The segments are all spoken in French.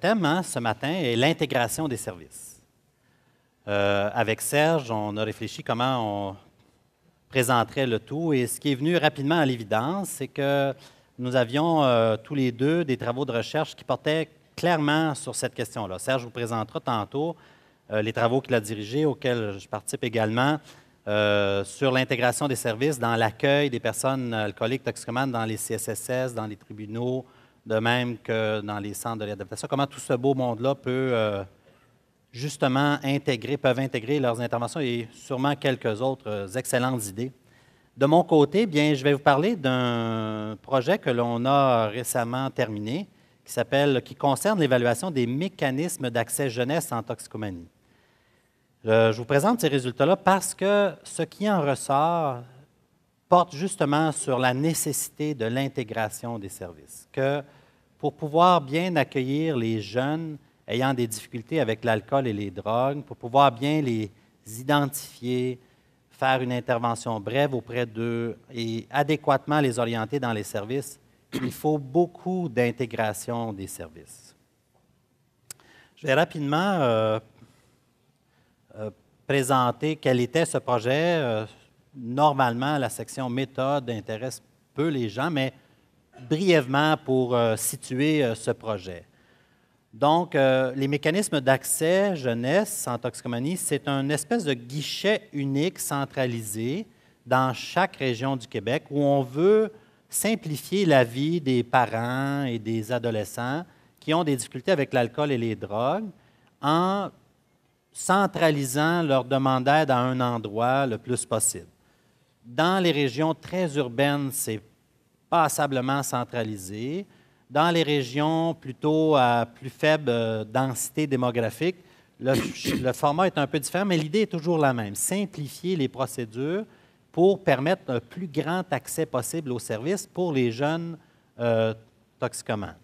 thème ce matin est l'intégration des services. Avec Serge, on a réfléchi comment on présenterait le tout et ce qui est venu rapidement à l'évidence, c'est que nous avions tous les deux des travaux de recherche qui portaient clairement sur cette question-là. Serge vous présentera tantôt les travaux qu'il a dirigés, auxquels je participe également, sur l'intégration des services dans l'accueil des personnes alcooliques toxicomanes dans les CSSS, dans les tribunaux, de même que dans les centres de réadaptation. Comment tout ce beau monde-là peut justement peuvent intégrer leurs interventions et sûrement quelques autres excellentes idées. De mon côté, bien, je vais vous parler d'un projet que l'on a récemment terminé qui concerne l'évaluation des mécanismes d'accès jeunesse en toxicomanie. Je vous présente ces résultats-là parce que ce qui en ressort porte justement sur la nécessité de l'intégration des services, que pour pouvoir bien accueillir les jeunes ayant des difficultés avec l'alcool et les drogues, pour pouvoir bien les identifier, faire une intervention brève auprès d'eux et adéquatement les orienter dans les services, il faut beaucoup d'intégration des services. Je vais rapidement présenter quel était ce projet. Normalement, la section méthode intéresse peu les gens, mais brièvement pour situer ce projet. Donc, les mécanismes d'accès jeunesse en toxicomanie, c'est une espèce de guichet unique centralisé dans chaque région du Québec où on veut simplifier la vie des parents et des adolescents qui ont des difficultés avec l'alcool et les drogues en centralisant leur demande d'aide à un endroit le plus possible. Dans les régions très urbaines, c'est passablement centralisé. Dans les régions plutôt à plus faible densité démographique, le format est un peu différent, mais l'idée est toujours la même, simplifier les procédures pour permettre un plus grand accès possible aux services pour les jeunes toxicomanes.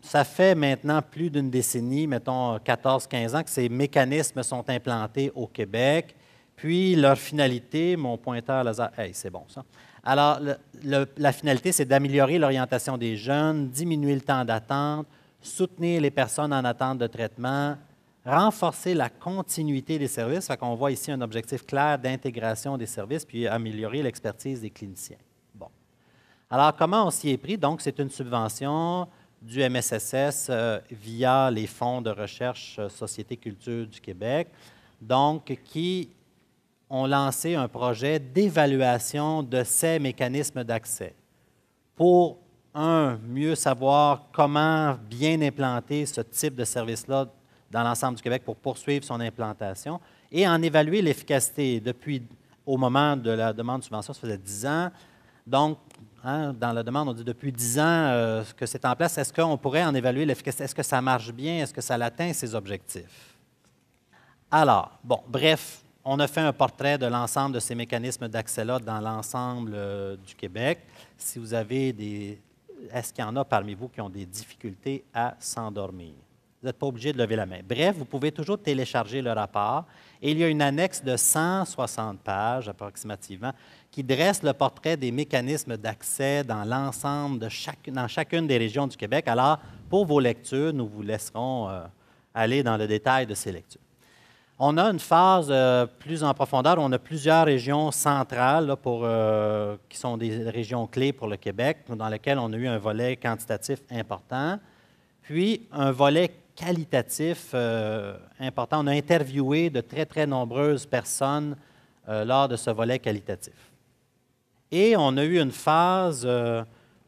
Ça fait maintenant plus d'une décennie, mettons 14-15 ans, que ces mécanismes sont implantés au Québec. Puis leur finalité, mon pointeur laser, hey, c'est bon ça. Alors, la finalité, c'est d'améliorer l'orientation des jeunes, diminuer le temps d'attente, soutenir les personnes en attente de traitement, renforcer la continuité des services. Fait qu'on voit ici un objectif clair d'intégration des services, puis améliorer l'expertise des cliniciens. Bon. Alors, comment on s'y est pris? Donc, c'est une subvention du MSSS via les fonds de recherche Société Culture du Québec, donc qui ont lancé un projet d'évaluation de ces mécanismes d'accès pour, mieux savoir comment bien implanter ce type de service-là dans l'ensemble du Québec pour poursuivre son implantation et en évaluer l'efficacité. Depuis au moment de la demande de subvention, ça faisait 10 ans. Donc, dans la demande, on dit depuis 10 ans que c'est en place. Est-ce qu'on pourrait en évaluer l'efficacité? Est-ce que ça marche bien? Est-ce que ça atteint ses objectifs? Alors, bon, bref, on a fait un portrait de l'ensemble de ces mécanismes d'accès-là dans l'ensemble du Québec. Si vous avez est-ce qu'il y en a parmi vous qui ont des difficultés à s'endormir? Vous n'êtes pas obligé de lever la main. Bref, vous pouvez toujours télécharger le rapport et il y a une annexe de 160 pages approximativement qui dresse le portrait des mécanismes d'accès dans l'ensemble dans chacune des régions du Québec. Alors, pour vos lectures, nous vous laisserons aller dans le détail de ces lectures. On a une phase plus en profondeur. On a plusieurs régions centrales là, qui sont des régions clés pour le Québec, dans lesquelles on a eu un volet quantitatif important, puis un volet qualitatif important. On a interviewé de très, très nombreuses personnes lors de ce volet qualitatif. Et on a eu une phase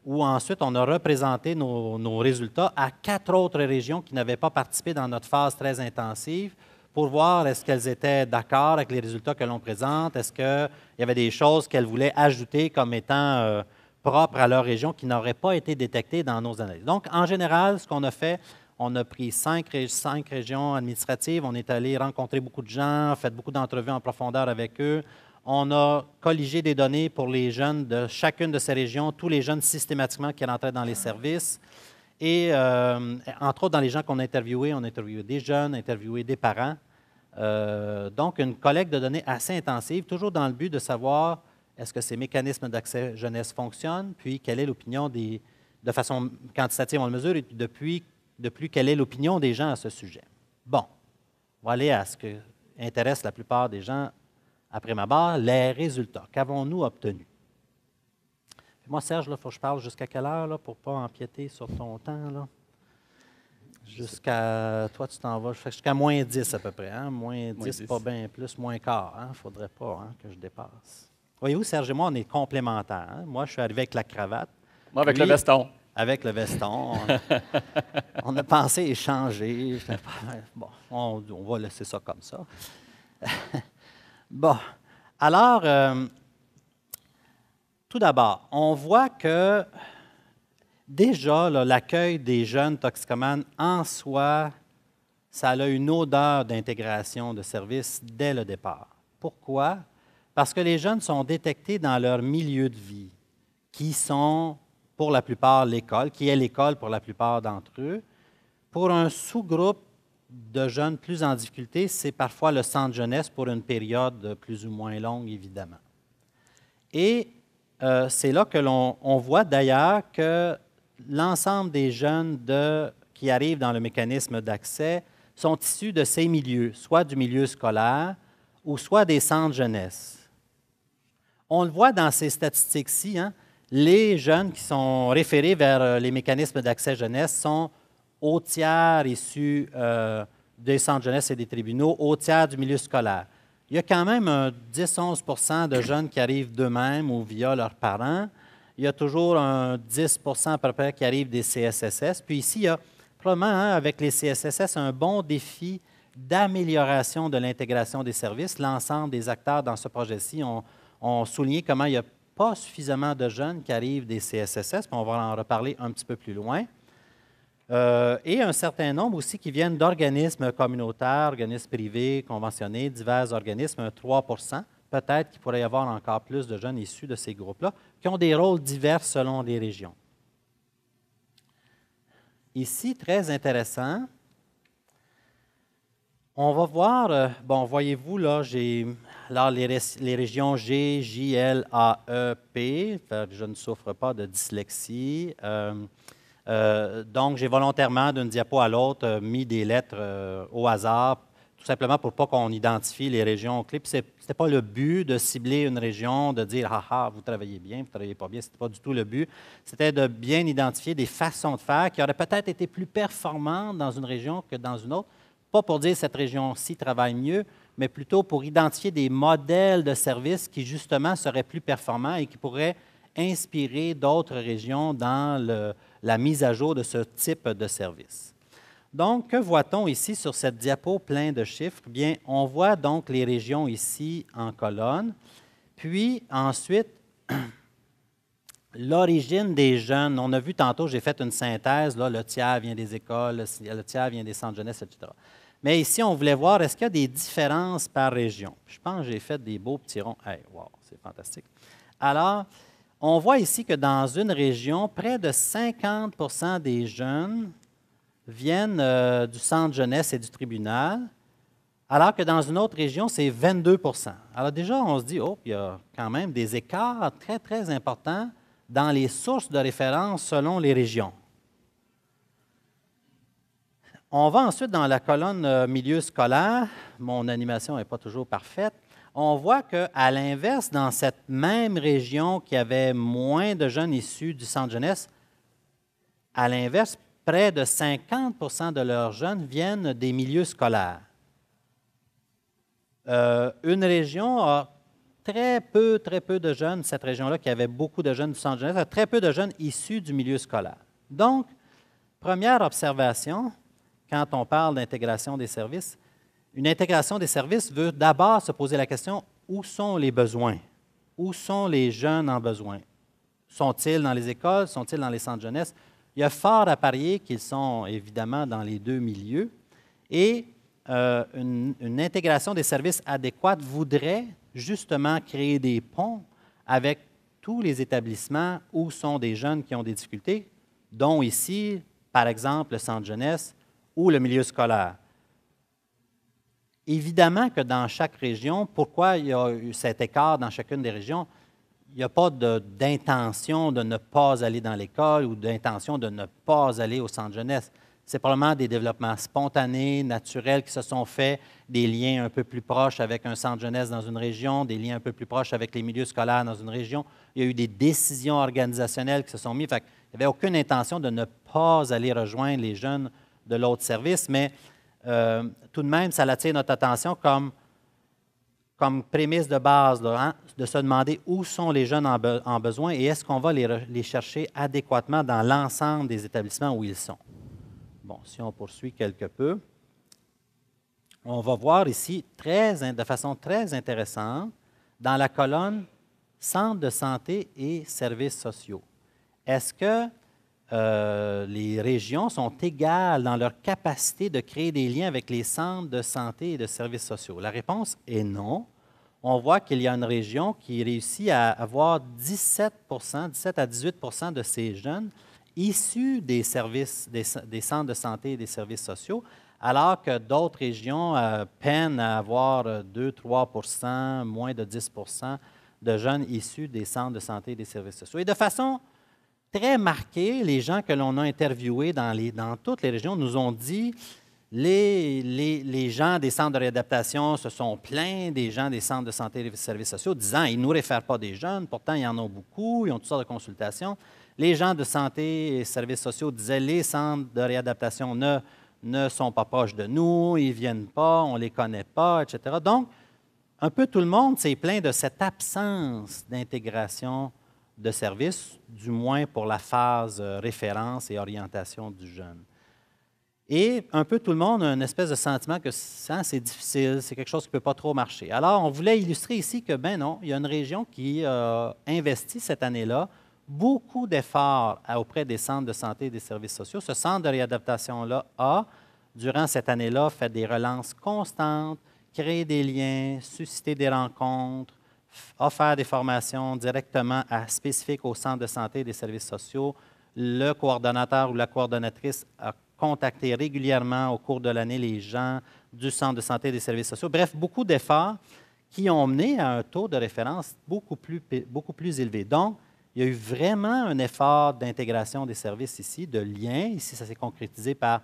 où ensuite on a représenté nos résultats à 4 autres régions qui n'avaient pas participé dans notre phase très intensive pour voir est-ce qu'elles étaient d'accord avec les résultats que l'on présente, est-ce qu'il y avait des choses qu'elles voulaient ajouter comme étant propres à leur région qui n'auraient pas été détectées dans nos analyses. Donc, en général, ce qu'on a fait, on a pris 5 régions administratives, on est allé rencontrer beaucoup de gens, fait beaucoup d'entrevues en profondeur avec eux. On a colligé des données pour les jeunes de chacune de ces régions, tous les jeunes systématiquement qui rentraient dans les services. Et entre autres, dans les gens qu'on a interviewés, on a interviewé des jeunes, interviewé des parents. Donc, une collecte de données assez intensive, toujours dans le but de savoir est-ce que ces mécanismes d'accès jeunesse fonctionnent, puis quelle est l'opinion de façon quantitative, on le mesure, et depuis de plus quelle est l'opinion des gens à ce sujet. Bon, on va aller à ce qui intéresse la plupart des gens après ma barre, les résultats. Qu'avons-nous obtenu? Moi, Serge, il faut que je parle jusqu'à quelle heure là, pour ne pas empiéter sur ton temps? Là? Jusqu'à. Toi, tu t'en vas jusqu'à moins 10 à peu près. Hein? Moins 10, pas bien plus, moins quart. Il ne faudrait pas que je dépasse. Voyez-vous, Serge et moi, on est complémentaires. Hein? Moi, je suis arrivé avec la cravate. Moi, avec le veston. Avec le veston. On a pensé échanger. Bon, on va laisser ça comme ça. Bon, alors, tout d'abord, on voit que déjà, l'accueil des jeunes toxicomanes en soi, ça a une odeur d'intégration de services dès le départ. Pourquoi? Parce que les jeunes sont détectés dans leur milieu de vie, qui sont, pour la plupart, l'école, qui est l'école pour la plupart d'entre eux. Pour un sous-groupe de jeunes plus en difficulté, c'est parfois le centre jeunesse pour une période plus ou moins longue, évidemment. Et c'est là que l'on voit d'ailleurs que l'ensemble des jeunes qui arrivent dans le mécanisme d'accès sont issus de ces milieux, soit du milieu scolaire ou soit des centres jeunesse. On le voit dans ces statistiques-ci, hein, les jeunes qui sont référés vers les mécanismes d'accès jeunesse sont au tiers issus des centres jeunesse et des tribunaux, au tiers du milieu scolaire. Il y a quand même 10-11 de jeunes qui arrivent d'eux-mêmes ou via leurs parents. Il y a toujours un 10 à peu près qui arrivent des CSSS. Puis ici, il y a probablement, avec les CSSS, un bon défi d'amélioration de l'intégration des services. L'ensemble des acteurs dans ce projet-ci ont souligné comment il n'y a pas suffisamment de jeunes qui arrivent des CSSS, puis on va en reparler un petit peu plus loin. Et un certain nombre aussi qui viennent d'organismes communautaires, organismes privés, conventionnés, divers organismes, 3 peut-être qu'il pourrait y avoir encore plus de jeunes issus de ces groupes-là, qui ont des rôles divers selon les régions. Ici, très intéressant, on va voir, bon, voyez-vous, là, j'ai les régions G, J, L, A, E, P, je ne souffre pas de dyslexie. Donc, j'ai volontairement, d'une diapo à l'autre, mis des lettres au hasard, tout simplement pour ne pas qu'on identifie les régions clés. Puis, ce n'était pas le but de cibler une région, de dire « Ah ah, vous travaillez bien, vous ne travaillez pas bien ». Ce n'était pas du tout le but. C'était de bien identifier des façons de faire qui auraient peut-être été plus performantes dans une région que dans une autre. Pas pour dire que cette région-ci travaille mieux, mais plutôt pour identifier des modèles de services qui, justement, seraient plus performants et qui pourraient inspirer d'autres régions dans la mise à jour de ce type de service. Donc, que voit-on ici sur cette diapo plein de chiffres? Bien, on voit donc les régions ici en colonne, puis ensuite, l'origine des jeunes. On a vu tantôt, j'ai fait une synthèse, là, le tiers vient des écoles, le tiers vient des centres jeunesse, etc. Mais ici, on voulait voir, est-ce qu'il y a des différences par région? Je pense que j'ai fait des beaux petits ronds. Hey, wow, c'est fantastique. Alors, on voit ici que dans une région, près de 50 des jeunes viennent du centre jeunesse et du tribunal, alors que dans une autre région, c'est 22 Alors déjà, on se dit, oh, il y a quand même des écarts très, très importants dans les sources de référence selon les régions. On va ensuite dans la colonne milieu scolaire. Mon animation n'est pas toujours parfaite. On voit qu'à l'inverse, dans cette même région qui avait moins de jeunes issus du centre jeunesse, à l'inverse, près de 50 de leurs jeunes viennent des milieux scolaires. Une région a très peu de jeunes, cette région-là qui avait beaucoup de jeunes du centre jeunesse, a très peu de jeunes issus du milieu scolaire. Donc, première observation, quand on parle d'intégration des services, une intégration des services veut d'abord se poser la question, où sont les besoins? Où sont les jeunes en besoin? Sont-ils dans les écoles? Sont-ils dans les centres jeunesse? Il y a fort à parier qu'ils sont évidemment dans les deux milieux. Et une intégration des services adéquate voudrait justement créer des ponts avec tous les établissements où sont des jeunes qui ont des difficultés, dont ici, par exemple, le centre jeunesse ou le milieu scolaire. Évidemment que dans chaque région, pourquoi il y a eu cet écart dans chacune des régions? Il n'y a pas d'intention de ne pas aller dans l'école ou d'intention de ne pas aller au centre jeunesse. c'est probablement des développements spontanés, naturels qui se sont faits, des liens un peu plus proches avec un centre jeunesse dans une région, des liens un peu plus proches avec les milieux scolaires dans une région. Il y a eu des décisions organisationnelles qui se sont mises. Fait qu'il n'y avait aucune intention de ne pas aller rejoindre les jeunes de l'autre service, mais tout de même, ça attire notre attention comme prémisse de base, là, hein, de se demander où sont les jeunes en besoin et est-ce qu'on va les chercher adéquatement dans l'ensemble des établissements où ils sont. Bon, si on poursuit quelque peu, on va voir ici, de façon très intéressante, dans la colonne Centre de santé et services sociaux. Est-ce que les régions sont égales dans leur capacité de créer des liens avec les centres de santé et de services sociaux? La réponse est non. On voit qu'il y a une région qui réussit à avoir 17 à 18 de ces jeunes issus des services, des centres de santé et des services sociaux, alors que d'autres régions peinent à avoir 2-3 moins de 10 de jeunes issus des centres de santé et des services sociaux. Et de façon très marquée, les gens que l'on a interviewés dans toutes les régions nous ont dit les gens des centres de réadaptation se sont plaints des gens des centres de santé et des services sociaux, disant ils ne nous réfèrent pas des jeunes, pourtant ils en ont beaucoup, ils ont toutes sortes de consultations. Les gens de santé et services sociaux disaient les centres de réadaptation ne sont pas proches de nous, ils ne viennent pas, on ne les connaît pas, etc. Donc, un peu tout le monde s'est plaint de cette absence d'intégration de services, du moins pour la phase référence et orientation du jeune. Et un peu tout le monde a une espèce de sentiment que c'est difficile, c'est quelque chose qui ne peut pas trop marcher. Alors, on voulait illustrer ici que, ben non, il y a une région qui a investi cette année-là beaucoup d'efforts auprès des centres de santé et des services sociaux. Ce centre de réadaptation-là a, durant cette année-là, fait des relances constantes, créé des liens, suscité des rencontres, offert des formations directement spécifiques au centre de santé et des services sociaux. Le coordonnateur ou la coordonnatrice a contacté régulièrement au cours de l'année les gens du centre de santé et des services sociaux. Bref, beaucoup d'efforts qui ont mené à un taux de référence beaucoup plus élevé. Donc, il y a eu vraiment un effort d'intégration des services ici, de lien. Ici, ça s'est concrétisé par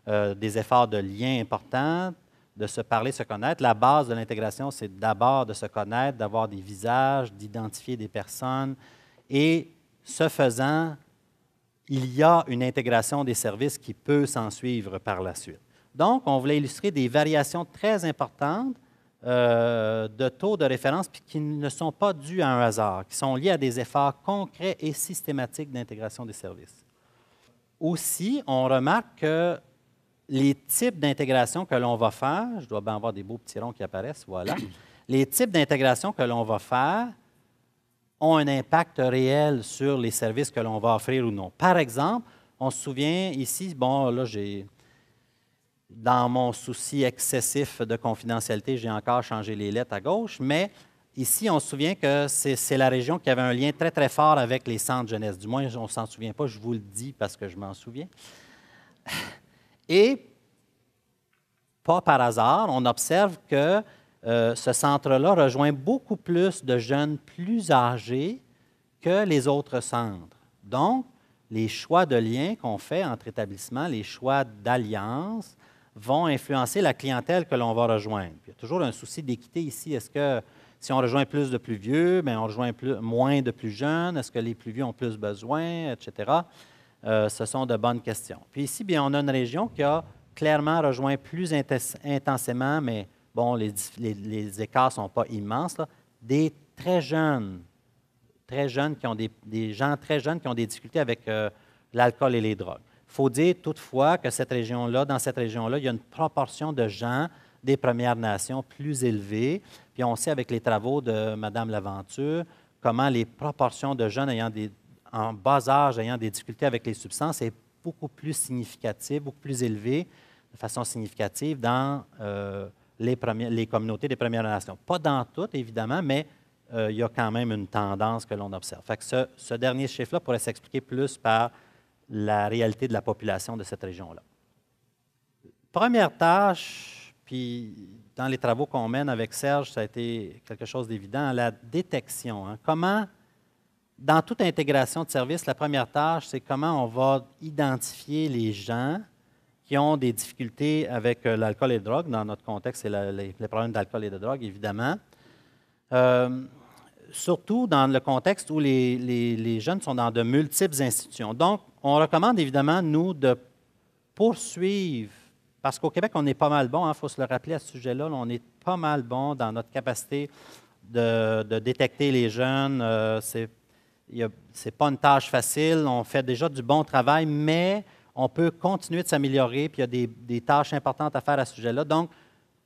des efforts de lien importants, de se parler, se connaître. La base de l'intégration, c'est d'abord de se connaître, d'avoir des visages, d'identifier des personnes. Et ce faisant, il y a une intégration des services qui peut s'en suivre par la suite. Donc, on voulait illustrer des variations très importantes de taux de référence puis qui ne sont pas dus à un hasard, qui sont liés à des efforts concrets et systématiques d'intégration des services. Aussi, on remarque que les types d'intégration que l'on va faire, je dois bien avoir des beaux petits ronds qui apparaissent, voilà. Les types d'intégration que l'on va faire ont un impact réel sur les services que l'on va offrir ou non. Par exemple, on se souvient ici, bon, là, dans mon souci excessif de confidentialité, j'ai encore changé les lettres à gauche, mais ici, on se souvient que c'est la région qui avait un lien très, très fort avec les centres jeunesse. Du moins, on ne s'en souvient pas, je vous le dis parce que je m'en souviens. Et, pas par hasard, on observe que ce centre-là rejoint beaucoup plus de jeunes plus âgés que les autres centres. Donc, les choix de liens qu'on fait entre établissements, les choix d'alliance, vont influencer la clientèle que l'on va rejoindre. Puis il y a toujours un souci d'équité ici. Est-ce que si on rejoint plus de plus vieux, bien, on rejoint moins de plus jeunes? Est-ce que les plus vieux ont plus besoin, etc.? Ce sont de bonnes questions. Puis ici, bien, on a une région qui a clairement rejoint plus intensément, mais bon, les écarts ne sont pas immenses, là, des très jeunes qui ont des gens très jeunes qui ont des difficultés avec l'alcool et les drogues. Il faut dire toutefois que dans cette région-là, il y a une proportion de gens des Premières Nations plus élevée. Puis on sait avec les travaux de Mme Laventure comment les proportions de jeunes en bas âge ayant des difficultés avec les substances est beaucoup plus significative, beaucoup plus élevée de façon significative dans les communautés des Premières Nations. Pas dans toutes, évidemment, mais il y a quand même une tendance que l'on observe. Fait que ce dernier chiffre-là pourrait s'expliquer plus par la réalité de la population de cette région-là. Première tâche, puis dans les travaux qu'on mène avec Serge, ça a été quelque chose d'évident, la détection. Hein. Comment, dans toute intégration de service, la première tâche, c'est comment on va identifier les gens qui ont des difficultés avec l'alcool et les drogues. Dans notre contexte, c'est les problèmes d'alcool et de drogue, évidemment. Surtout dans le contexte où les jeunes sont dans de multiples institutions. Donc, on recommande évidemment, nous, de poursuivre, parce qu'au Québec, on est pas mal bon, il faut se le rappeler à ce sujet-là, on est pas mal bon dans notre capacité de détecter les jeunes. Ce n'est pas une tâche facile, on fait déjà du bon travail, mais on peut continuer de s'améliorer, puis il y a des tâches importantes à faire à ce sujet-là. Donc,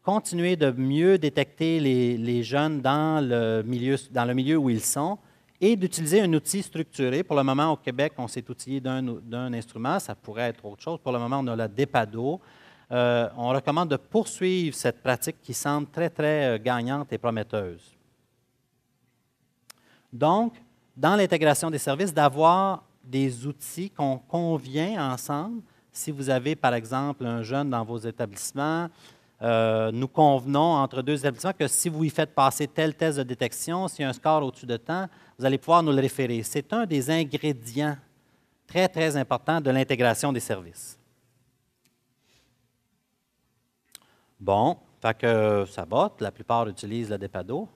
continuer de mieux détecter les jeunes dans le milieu où ils sont et d'utiliser un outil structuré. Pour le moment, au Québec, on s'est outillé d'un instrument, ça pourrait être autre chose. Pour le moment, on a la DEPADO. On recommande de poursuivre cette pratique qui semble très, très gagnante et prometteuse. Donc, dans l'intégration des services, d'avoir des outils qu'on convient ensemble. Si vous avez, par exemple, un jeune dans vos établissements, nous convenons entre deux établissements que si vous y faites passer tel test de détection, s'il y a un score au-dessus de temps, vous allez pouvoir nous le référer. C'est un des ingrédients très, très importants de l'intégration des services. Bon, fait que ça va, la plupart utilisent le DEPADO.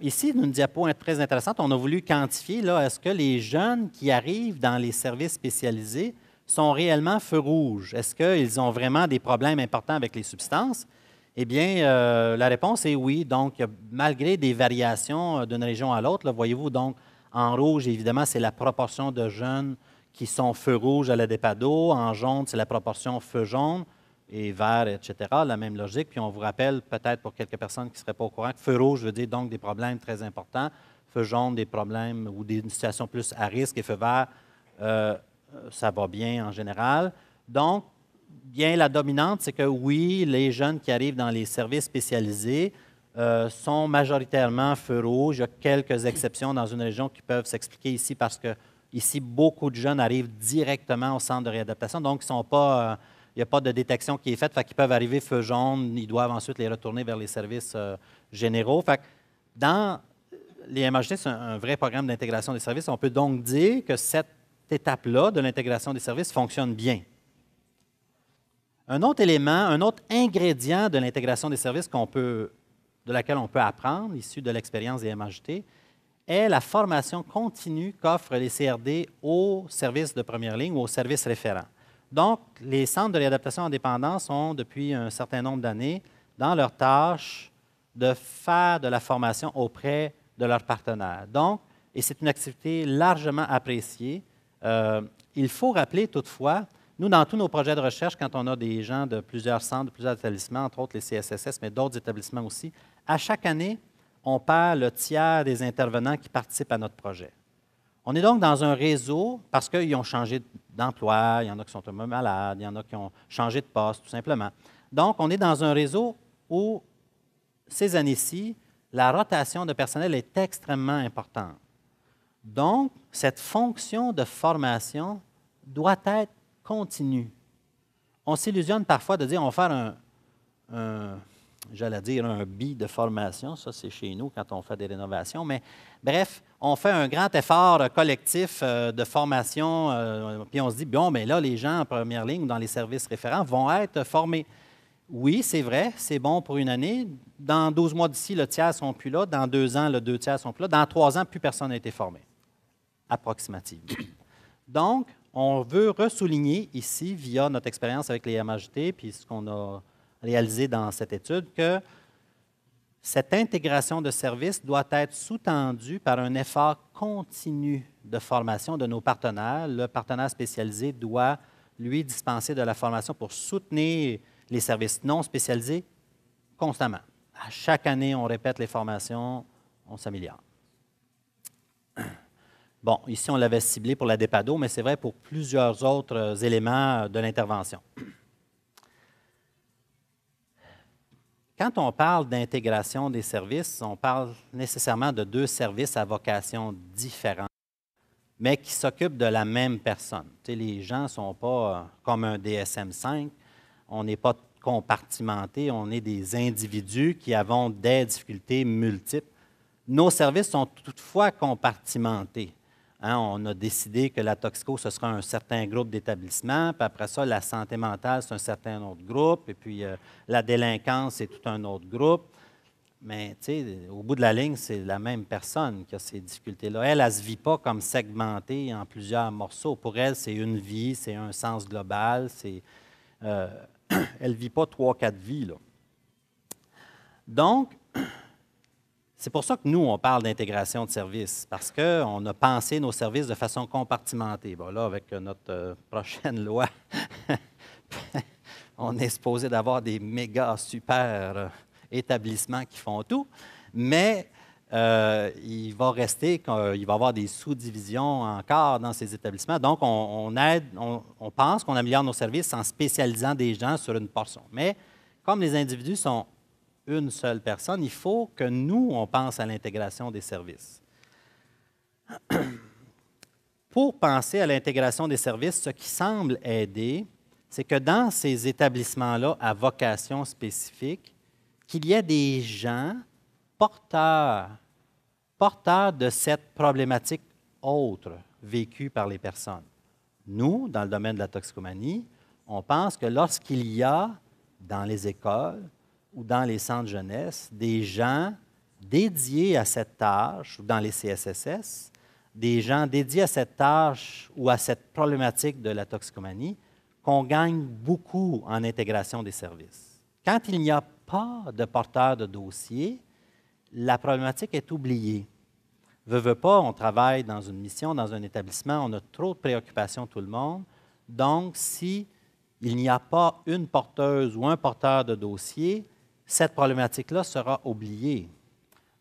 Ici, une diapo très intéressante. On a voulu quantifier, est-ce que les jeunes qui arrivent dans les services spécialisés sont réellement feu rouge? Est-ce qu'ils ont vraiment des problèmes importants avec les substances? Eh bien, la réponse est oui. Donc, malgré des variations d'une région à l'autre, voyez-vous, donc, en rouge, évidemment, c'est la proportion de jeunes qui sont feu rouge à la DEPADO. En jaune, c'est la proportion feu jaune. Et vert, etc., la même logique. Puis on vous rappelle, peut-être pour quelques personnes qui ne seraient pas au courant, que feu rouge veut dire donc des problèmes très importants, feu jaune, des problèmes ou des situations plus à risque, et feu vert, ça va bien en général. Donc, bien la dominante, c'est que oui, les jeunes qui arrivent dans les services spécialisés sont majoritairement feu rouge. Il y a quelques exceptions dans une région qui peuvent s'expliquer ici parce que ici, beaucoup de jeunes arrivent directement au centre de réadaptation, donc ils ne sont pas... il n'y a pas de détection qui est faite, fait qu'ils peuvent arriver feu jaune, ils doivent ensuite les retourner vers les services généraux. Fait que dans les MHD, c'est un vrai programme d'intégration des services. On peut donc dire que cette étape-là de l'intégration des services fonctionne bien. Un autre élément, un autre ingrédient de l'intégration des services de laquelle on peut apprendre, issu de l'expérience des MHT, est la formation continue qu'offrent les CRD aux services de première ligne ou aux services référents. Donc, les centres de réadaptation en dépendance ont, depuis un certain nombre d'années, dans leur tâche de faire de la formation auprès de leurs partenaires. Donc, et c'est une activité largement appréciée. Il faut rappeler toutefois, nous, dans tous nos projets de recherche, quand on a des gens de plusieurs centres, de plusieurs établissements, entre autres les CSSS, mais d'autres établissements aussi, à chaque année, on perd le tiers des intervenants qui participent à notre projet. On est donc dans un réseau parce qu'ils ont changé d'emploi, il y en a qui sont un peu malades, il y en a qui ont changé de poste, tout simplement. Donc, on est dans un réseau où, ces années-ci, la rotation de personnel est extrêmement importante. Donc, cette fonction de formation doit être continue. On s'illusionne parfois de dire on va faire un bi de formation, ça c'est chez nous quand on fait des rénovations, mais bref, on fait un grand effort collectif de formation, puis on se dit, bon, mais là, les gens en première ligne ou dans les services référents vont être formés. Oui, c'est vrai, c'est bon pour une année. Dans 12 mois d'ici, le tiers ne sont plus là. Dans 2 ans, le 2 tiers ne sont plus là. Dans 3 ans, plus personne n'a été formé, approximativement. Donc, on veut ressouligner ici, via notre expérience avec les MHT, puis ce qu'on a réalisé dans cette étude, que cette intégration de services doit être sous-tendue par un effort continu de formation de nos partenaires. Le partenaire spécialisé doit, lui, dispenser de la formation pour soutenir les services non spécialisés constamment. À chaque année, on répète les formations, on s'améliore. Bon, ici, on l'avait ciblé pour la DEPADO, mais c'est vrai pour plusieurs autres éléments de l'intervention. Quand on parle d'intégration des services, on parle nécessairement de 2 services à vocation différente, mais qui s'occupent de la même personne. Tu sais, les gens ne sont pas comme un DSM-5, on n'est pas compartimentés, on est des individus qui avons des difficultés multiples. Nos services sont toutefois compartimentés. Hein, on a décidé que la toxico, ce sera un certain groupe d'établissements, puis après ça, la santé mentale, c'est un certain autre groupe, et puis la délinquance, c'est tout un autre groupe. Mais tu sais, au bout de la ligne, c'est la même personne qui a ces difficultés-là. Elle ne se vit pas comme segmentée en plusieurs morceaux. Pour elle, c'est une vie, c'est un sens global. Euh, elle ne vit pas 3, 4 vies, là. Donc, c'est pour ça que nous, on parle d'intégration de services, parce qu'on a pensé nos services de façon compartimentée. Bon, là, avec notre prochaine loi, on est supposé d'avoir des méga super établissements qui font tout, mais il va rester qu'il va y avoir des sous-divisions encore dans ces établissements. Donc, on pense qu'on améliore nos services en spécialisant des gens sur une portion. Mais comme les individus sont une seule personne, il faut que nous, on pense à l'intégration des services. Pour penser à l'intégration des services, ce qui semble aider, c'est que dans ces établissements-là à vocation spécifique, qu'il y ait des gens porteurs de cette problématique autre vécue par les personnes. Nous, dans le domaine de la toxicomanie, on pense que lorsqu'il y a dans les écoles ou dans les centres jeunesse des gens dédiés à cette tâche, ou dans les CSSS, des gens dédiés à cette tâche ou à cette problématique de la toxicomanie, qu'on gagne beaucoup en intégration des services. Quand il n'y a pas de porteur de dossier, la problématique est oubliée. Veut pas, on travaille dans une mission, dans un établissement, on a trop de préoccupations tout le monde. Donc, si il n'y a pas une porteuse ou un porteur de dossier, cette problématique-là sera oubliée.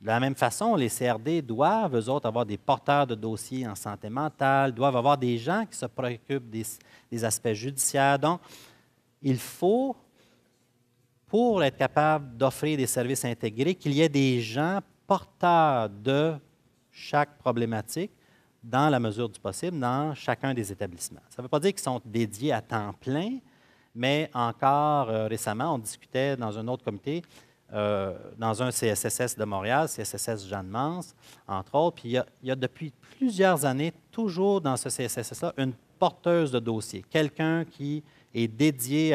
De la même façon, les CRD doivent, eux autres, avoir des porteurs de dossiers en santé mentale, doivent avoir des gens qui se préoccupent des aspects judiciaires. Donc, il faut, pour être capable d'offrir des services intégrés, qu'il y ait des gens porteurs de chaque problématique dans la mesure du possible dans chacun des établissements. Ça ne veut pas dire qu'ils sont dédiés à temps plein, mais encore récemment, on discutait dans un autre comité, dans un CSSS de Montréal, CSSS Jeanne-Mance, entre autres, puis il y a depuis plusieurs années, toujours dans ce CSSS-là, une porteuse de dossier, quelqu'un qui est dédié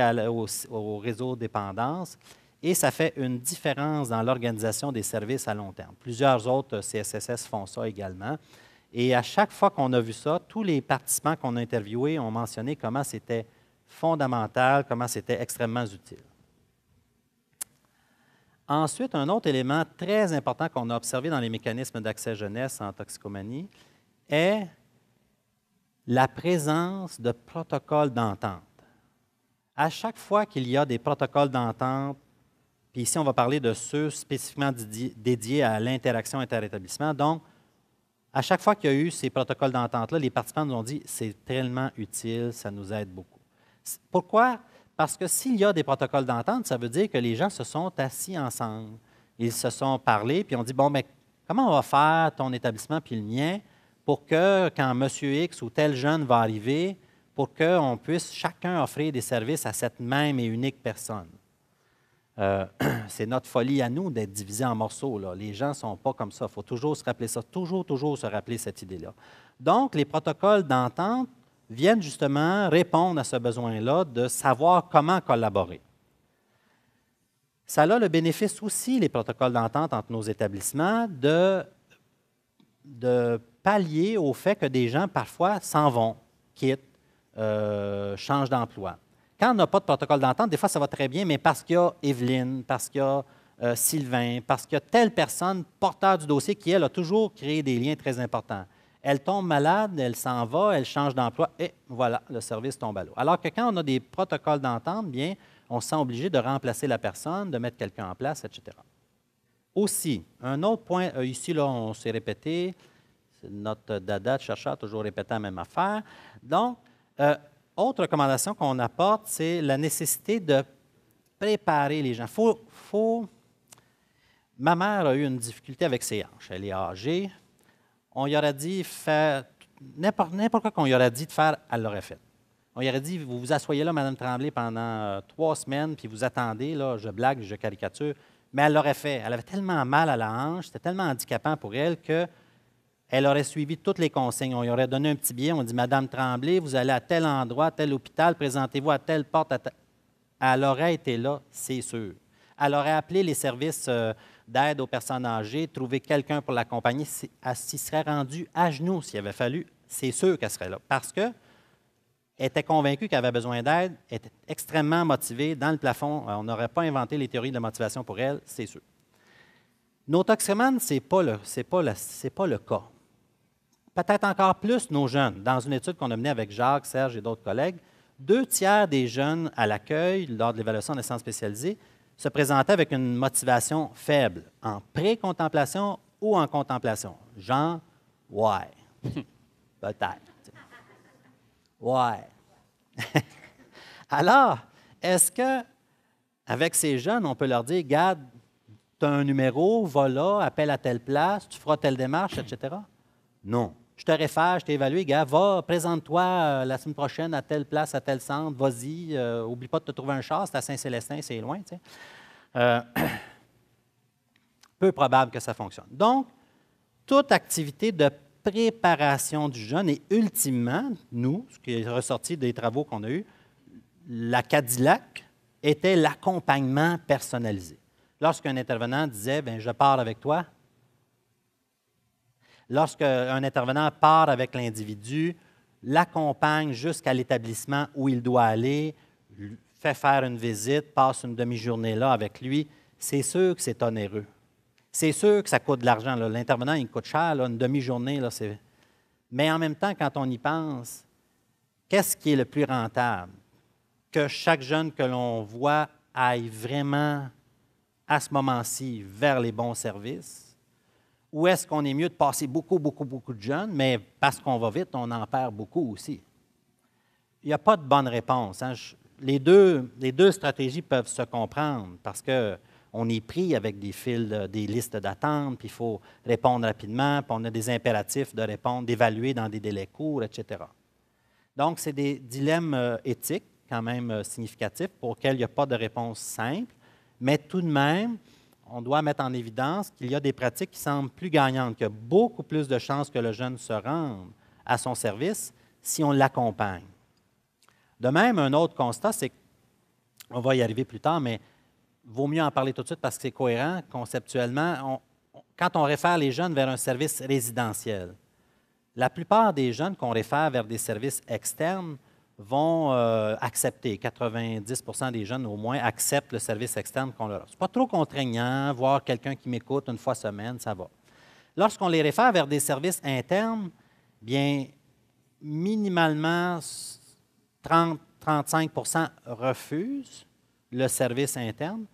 au réseau dépendance, et ça fait une différence dans l'organisation des services à long terme. Plusieurs autres CSSS font ça également. Et à chaque fois qu'on a vu ça, tous les participants qu'on a interviewés ont mentionné comment c'était fondamental, comment c'était extrêmement utile. Ensuite, un autre élément très important qu'on a observé dans les mécanismes d'accès jeunesse en toxicomanie est la présence de protocoles d'entente. À chaque fois qu'il y a des protocoles d'entente, puis ici on va parler de ceux spécifiquement dédiés à l'interaction interétablissement, donc à chaque fois qu'il y a eu ces protocoles d'entente-là, les participants nous ont dit « c'est tellement utile, ça nous aide beaucoup ». Pourquoi? Parce que s'il y a des protocoles d'entente, ça veut dire que les gens se sont assis ensemble. Ils se sont parlé, puis ont dit, bon, mais comment on va faire ton établissement puis le mien pour que, quand M. X ou tel jeune va arriver, pour qu'on puisse chacun offrir des services à cette même et unique personne. C'est notre folie à nous d'être divisés en morceaux, là. Les gens ne sont pas comme ça. Il faut toujours se rappeler ça, toujours se rappeler cette idée-là. Donc, les protocoles d'entente viennent justement répondre à ce besoin-là de savoir comment collaborer. Ça a le bénéfice aussi, les protocoles d'entente entre nos établissements, de pallier au fait que des gens, parfois, s'en vont, quittent, changent d'emploi. Quand on n'a pas de protocole d'entente, des fois, ça va très bien, mais parce qu'il y a Evelyne, parce qu'il y a Sylvain, parce qu'il y a telle personne porteur du dossier qui, elle, a toujours créé des liens très importants. Elle tombe malade, elle s'en va, elle change d'emploi, et voilà, le service tombe à l'eau. Alors que quand on a des protocoles d'entente, bien, on se sent obligé de remplacer la personne, de mettre quelqu'un en place, etc. Aussi, un autre point, ici, là, on s'est répété, c'est notre dada de chercheur a toujours répété la même affaire. Donc, autre recommandation qu'on apporte, c'est la nécessité de préparer les gens. Ma mère a eu une difficulté avec ses hanches. Elle est âgée. On y aurait dit faire n'importe quoi qu'on y aurait dit de faire, elle l'aurait fait. On y aurait dit, vous vous asseyez là, Mme Tremblay, pendant 3 semaines, puis vous attendez, là, je blague, je caricature, mais elle l'aurait fait. Elle avait tellement mal à la hanche, c'était tellement handicapant pour elle que elle aurait suivi toutes les consignes. On lui aurait donné un petit billet, on dit « Madame Tremblay, vous allez à tel endroit, tel hôpital, présentez-vous à telle porte. » Elle aurait été là, c'est sûr. Elle aurait appelé les services d'aide aux personnes âgées, trouvé quelqu'un pour l'accompagner. Elle s'y serait rendue à genoux s'il avait fallu. C'est sûr qu'elle serait là. Parce qu'elle était convaincue qu'elle avait besoin d'aide, était extrêmement motivée. Dans le plafond, on n'aurait pas inventé les théories de la motivation pour elle, c'est sûr. Nos toxicomanes, ce n'est pas le cas. Peut-être encore plus nos jeunes. Dans une étude qu'on a menée avec Jacques, Serge et d'autres collègues, 2/3 des jeunes à l'accueil, lors de l'évaluation en essence spécialisée, se présentaient avec une motivation faible, en pré-contemplation ou en contemplation. Genre, ouais, peut-être. Ouais. Alors, est-ce qu'avec ces jeunes, on peut leur dire, regarde, tu as un numéro, va là, appelle à telle place, tu feras telle démarche, etc.? Non. Je te réfère, je t'ai évalué, gars, va, présente-toi la semaine prochaine à telle place, à tel centre, vas-y, oublie pas de te trouver un char, c'est à Saint-Célestin, c'est loin, tu sais. Peu probable que ça fonctionne. Donc, toute activité de préparation du jeune et ultimement, nous, ce qui est ressorti des travaux qu'on a eus, la Cadillac était l'accompagnement personnalisé. Lorsqu'un intervenant disait, bien, je pars avec toi, lorsqu'un intervenant part avec l'individu, l'accompagne jusqu'à l'établissement où il doit aller, fait faire une visite, passe une demi-journée là avec lui, c'est sûr que c'est onéreux. C'est sûr que ça coûte de l'argent. L'intervenant, il coûte cher, là, une demi-journée. Là, mais en même temps, quand on y pense, qu'est-ce qui est le plus rentable? Que chaque jeune que l'on voit aille vraiment, à ce moment-ci, vers les bons services? Ou est-ce qu'on est mieux de passer beaucoup de jeunes, mais parce qu'on va vite, on en perd beaucoup aussi? Il n'y a pas de bonne réponse. Hein. Les deux stratégies peuvent se comprendre parce qu'on est pris avec des files, des listes d'attente, puis il faut répondre rapidement, puis on a des impératifs de répondre, d'évaluer dans des délais courts, etc. Donc, c'est des dilemmes éthiques quand même significatifs pour lesquels il n'y a pas de réponse simple, mais tout de même, on doit mettre en évidence qu'il y a des pratiques qui semblent plus gagnantes, qu'il y a beaucoup plus de chances que le jeune se rende à son service si on l'accompagne. De même, un autre constat, c'est qu'on va y arriver plus tard, mais il vaut mieux en parler tout de suite parce que c'est cohérent conceptuellement. Quand on réfère les jeunes vers un service résidentiel, la plupart des jeunes qu'on réfère vers des services externes vont accepter. 90 des jeunes, au moins, acceptent le service externe qu'on leur offre. Ce n'est pas trop contraignant, voir quelqu'un qui m'écoute une fois semaine, ça va. Lorsqu'on les réfère vers des services internes, bien, minimalement, 30-35 refusent le service interne.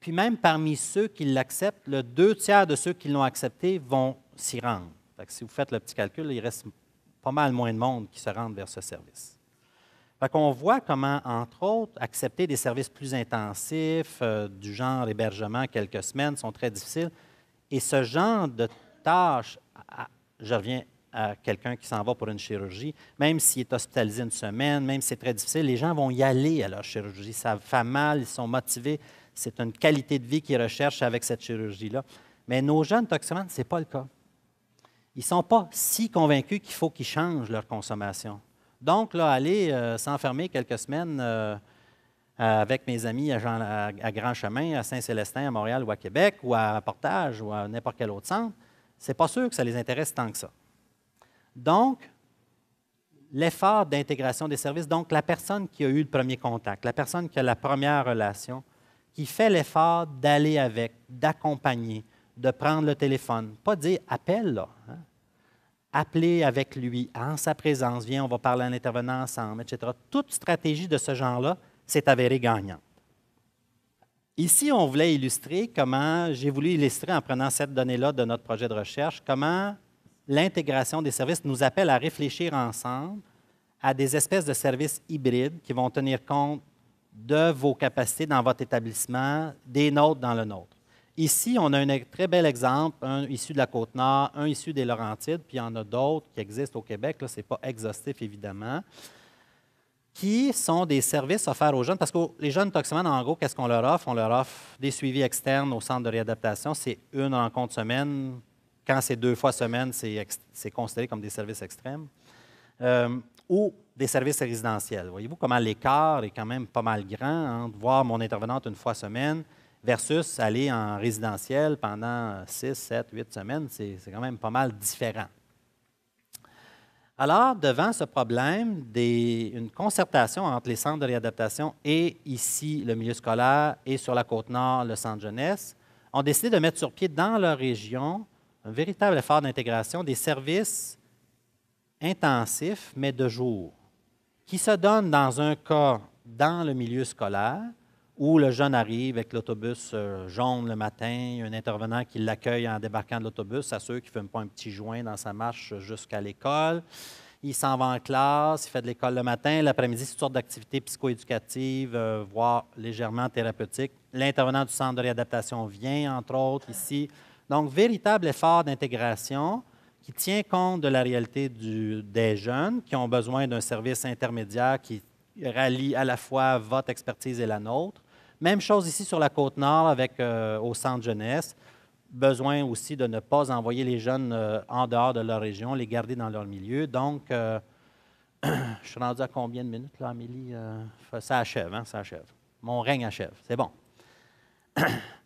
Puis même parmi ceux qui l'acceptent, le 2/3 de ceux qui l'ont accepté vont s'y rendre. Fait que si vous faites le petit calcul, il reste pas mal moins de monde qui se rendent vers ce service. Fait qu'on voit comment, entre autres, accepter des services plus intensifs, du genre hébergement quelques semaines, sont très difficiles. Et ce genre de tâches, je reviens à quelqu'un qui s'en va pour une chirurgie, même s'il est hospitalisé une semaine, même si c'est très difficile, les gens vont y aller à leur chirurgie. Ça fait mal, ils sont motivés. C'est une qualité de vie qu'ils recherchent avec cette chirurgie-là. Mais nos jeunes toxicomanes, ce n'est pas le cas. Ils ne sont pas si convaincus qu'il faut qu'ils changent leur consommation. Donc, là, aller s'enfermer quelques semaines avec mes amis à Grand Chemin, à Saint-Célestin, à Montréal ou à Québec, ou à Portage, ou à n'importe quel autre centre, ce n'est pas sûr que ça les intéresse tant que ça. Donc, l'effort d'intégration des services, donc la personne qui a eu le premier contact, la personne qui a la première relation, qui fait l'effort d'aller avec, d'accompagner, de prendre le téléphone, pas dire « appelle », là. Hein? Appeler avec lui, en sa présence, viens, on va parler à l'intervenant ensemble, etc. Toute stratégie de ce genre-là s'est avérée gagnante. Ici, on voulait illustrer comment, j'ai voulu illustrer en prenant cette donnée-là de notre projet de recherche, comment l'intégration des services nous appelle à réfléchir ensemble à des espèces de services hybrides qui vont tenir compte de vos capacités dans votre établissement, des nôtres dans le nôtre. Ici, on a un très bel exemple, un issu de la Côte-Nord, un issu des Laurentides, puis il y en a d'autres qui existent au Québec, là, ce n'est pas exhaustif évidemment, qui sont des services offerts aux jeunes, parce que les jeunes toxicomanes, en gros, qu'est-ce qu'on leur offre? On leur offre des suivis externes au centre de réadaptation, c'est une rencontre semaine, quand c'est 2 fois semaine, c'est considéré comme des services extrêmes. Ou des services résidentiels. Voyez-vous comment l'écart est quand même pas mal grand entre voir mon intervenante une fois semaine versus aller en résidentiel pendant 6, 7, 8 semaines. C'est quand même pas mal différent. Alors, devant ce problème, une concertation entre les centres de réadaptation et ici le milieu scolaire et sur la Côte-Nord, le centre jeunesse, ont décidé de mettre sur pied dans leur région un véritable effort d'intégration des services intensifs, mais de jour, qui se donnent dans un cas dans le milieu scolaire, où le jeune arrive avec l'autobus jaune le matin, il y a un intervenant qui l'accueille en débarquant de l'autobus, s'assure qu'il ne fume pas un petit joint dans sa marche jusqu'à l'école. Il s'en va en classe, il fait de l'école le matin, l'après-midi, c'est toutes sortes d'activités psychoéducatives, voire légèrement thérapeutiques. L'intervenant du centre de réadaptation vient, entre autres, ici. Donc, véritable effort d'intégration qui tient compte de la réalité des jeunes qui ont besoin d'un service intermédiaire qui rallie à la fois votre expertise et la nôtre. Même chose ici sur la Côte-Nord avec au centre jeunesse. Besoin aussi de ne pas envoyer les jeunes en dehors de leur région, les garder dans leur milieu. Donc, je suis rendu à combien de minutes, là, Amélie? Ça achève, hein? Ça achève. Mon règne achève. C'est bon.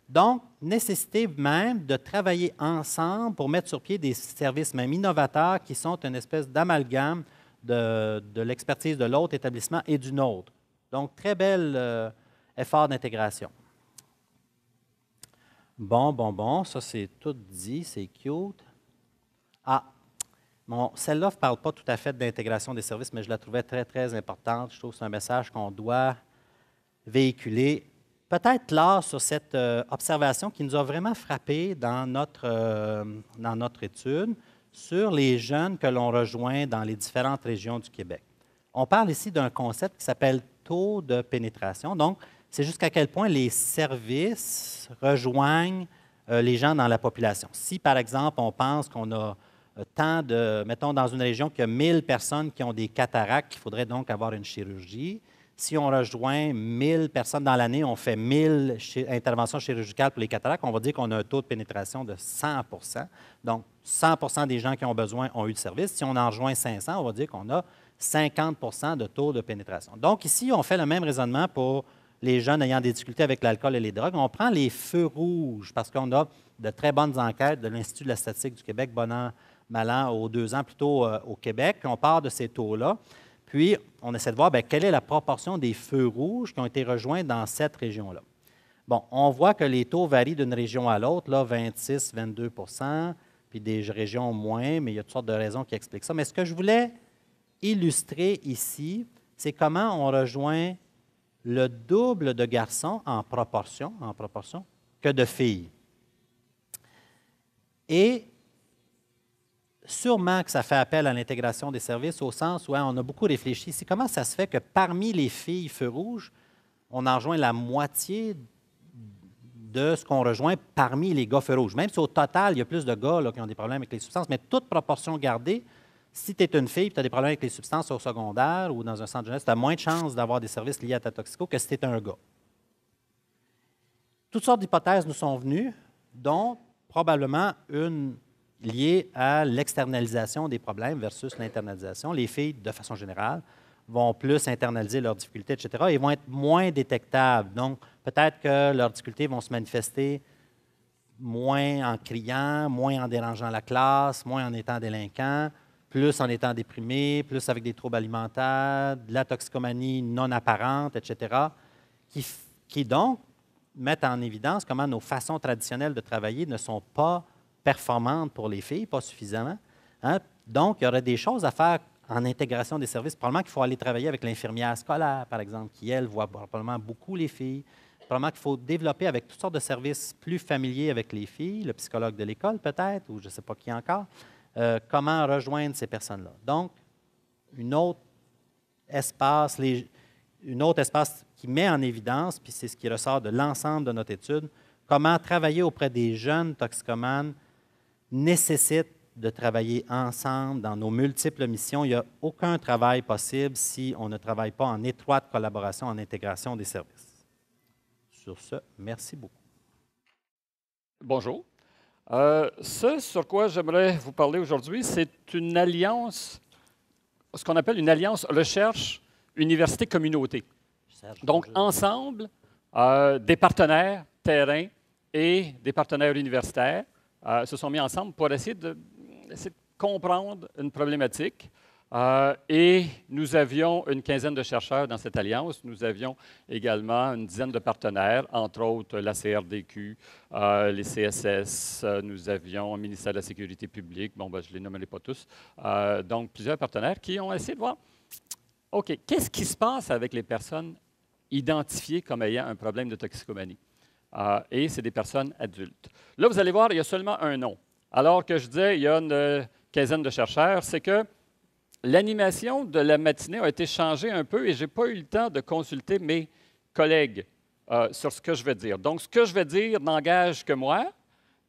Donc, nécessité même de travailler ensemble pour mettre sur pied des services même innovateurs qui sont une espèce d'amalgame de l'expertise de l'autre établissement et du nôtre. Donc, très bel effort d'intégration. Bon, ça c'est tout dit, c'est cute. Ah, bon, celle-là ne parle pas tout à fait d'intégration des services, mais je la trouvais très, très importante. Je trouve que c'est un message qu'on doit véhiculer. Peut-être là, sur cette observation qui nous a vraiment frappé dans notre étude sur les jeunes que l'on rejoint dans les différentes régions du Québec. On parle ici d'un concept qui s'appelle taux de pénétration. Donc, c'est jusqu'à quel point les services rejoignent les gens dans la population. Si, par exemple, on pense qu'on a mettons, dans une région qui a 1000 personnes qui ont des cataractes, il faudrait donc avoir une chirurgie. Si on rejoint 1000 personnes dans l'année, on fait 1000 interventions chirurgicales pour les cataractes, on va dire qu'on a un taux de pénétration de 100 %. Donc, 100 des gens qui ont besoin ont eu le service. Si on en rejoint 500, on va dire qu'on a 50 de taux de pénétration. Donc, ici, on fait le même raisonnement pour les jeunes ayant des difficultés avec l'alcool et les drogues. On prend les feux rouges parce qu'on a de très bonnes enquêtes de l'Institut de la statistique du Québec, bon an, mal an, aux 2 ans plutôt au Québec. On part de ces taux-là. Puis, on essaie de voir quelle est la proportion des feux rouges qui ont été rejoints dans cette région-là. Bon, on voit que les taux varient d'une région à l'autre, là, 26, 22 puis des régions moins, mais il y a toutes sortes de raisons qui expliquent ça. Mais ce que je voulais illustrer ici, c'est comment on rejoint le double de garçons en proportion que de filles. Et sûrement que ça fait appel à l'intégration des services au sens où on a beaucoup réfléchi ici. Comment ça se fait que parmi les filles feux rouges, on en rejoint la moitié de ce qu'on rejoint parmi les gars feux rouges? Même si au total, il y a plus de gars là, qui ont des problèmes avec les substances, mais toute proportion gardée, si tu es une fille et tu as des problèmes avec les substances au secondaire ou dans un centre jeunesse, tu as moins de chances d'avoir des services liés à ta toxico que si tu es un gars. Toutes sortes d'hypothèses nous sont venues, dont probablement une liée à l'externalisation des problèmes versus l'internalisation. Les filles, de façon générale, vont plus internaliser leurs difficultés, etc., et vont être moins détectables. Donc, peut-être que leurs difficultés vont se manifester moins en criant, moins en dérangeant la classe, moins en étant délinquants, plus en étant déprimés, plus avec des troubles alimentaires, de la toxicomanie non apparente, etc., qui donc mettent en évidence comment nos façons traditionnelles de travailler ne sont pas performantes pour les filles, pas suffisamment. Hein? Donc, il y aurait des choses à faire en intégration des services. Probablement qu'il faut aller travailler avec l'infirmière scolaire, par exemple, qui, elle, voit probablement beaucoup les filles. Probablement qu'il faut développer avec toutes sortes de services plus familiers avec les filles, le psychologue de l'école peut-être, ou je ne sais pas qui encore. Comment rejoindre ces personnes-là. Donc, un autre espace qui met en évidence, puis c'est ce qui ressort de l'ensemble de notre étude, comment travailler auprès des jeunes toxicomanes nécessite de travailler ensemble dans nos multiples missions. Il n'y a aucun travail possible si on ne travaille pas en étroite collaboration, en intégration des services. Sur ce, merci beaucoup. Bonjour. Ce sur quoi j'aimerais vous parler aujourd'hui, c'est une alliance, ce qu'on appelle une alliance recherche, université, communauté. Donc, ensemble, des partenaires terrain et des partenaires universitaires se sont mis ensemble pour essayer de comprendre une problématique. Et nous avions une quinzaine de chercheurs dans cette alliance. Nous avions également une dizaine de partenaires, entre autres la CRDQ, les CSS, nous avions le ministère de la Sécurité publique, bon, ben, je ne les nommerai pas tous, donc plusieurs partenaires qui ont essayé de voir, OK, qu'est-ce qui se passe avec les personnes identifiées comme ayant un problème de toxicomanie? Et c'est des personnes adultes. Là, vous allez voir, il y a seulement un nom. Alors que je disais, il y a une quinzaine de chercheurs, c'est que l'animation de la matinée a été changée un peu et je n'ai pas eu le temps de consulter mes collègues sur ce que je vais dire. Donc, ce que je vais dire n'engage que moi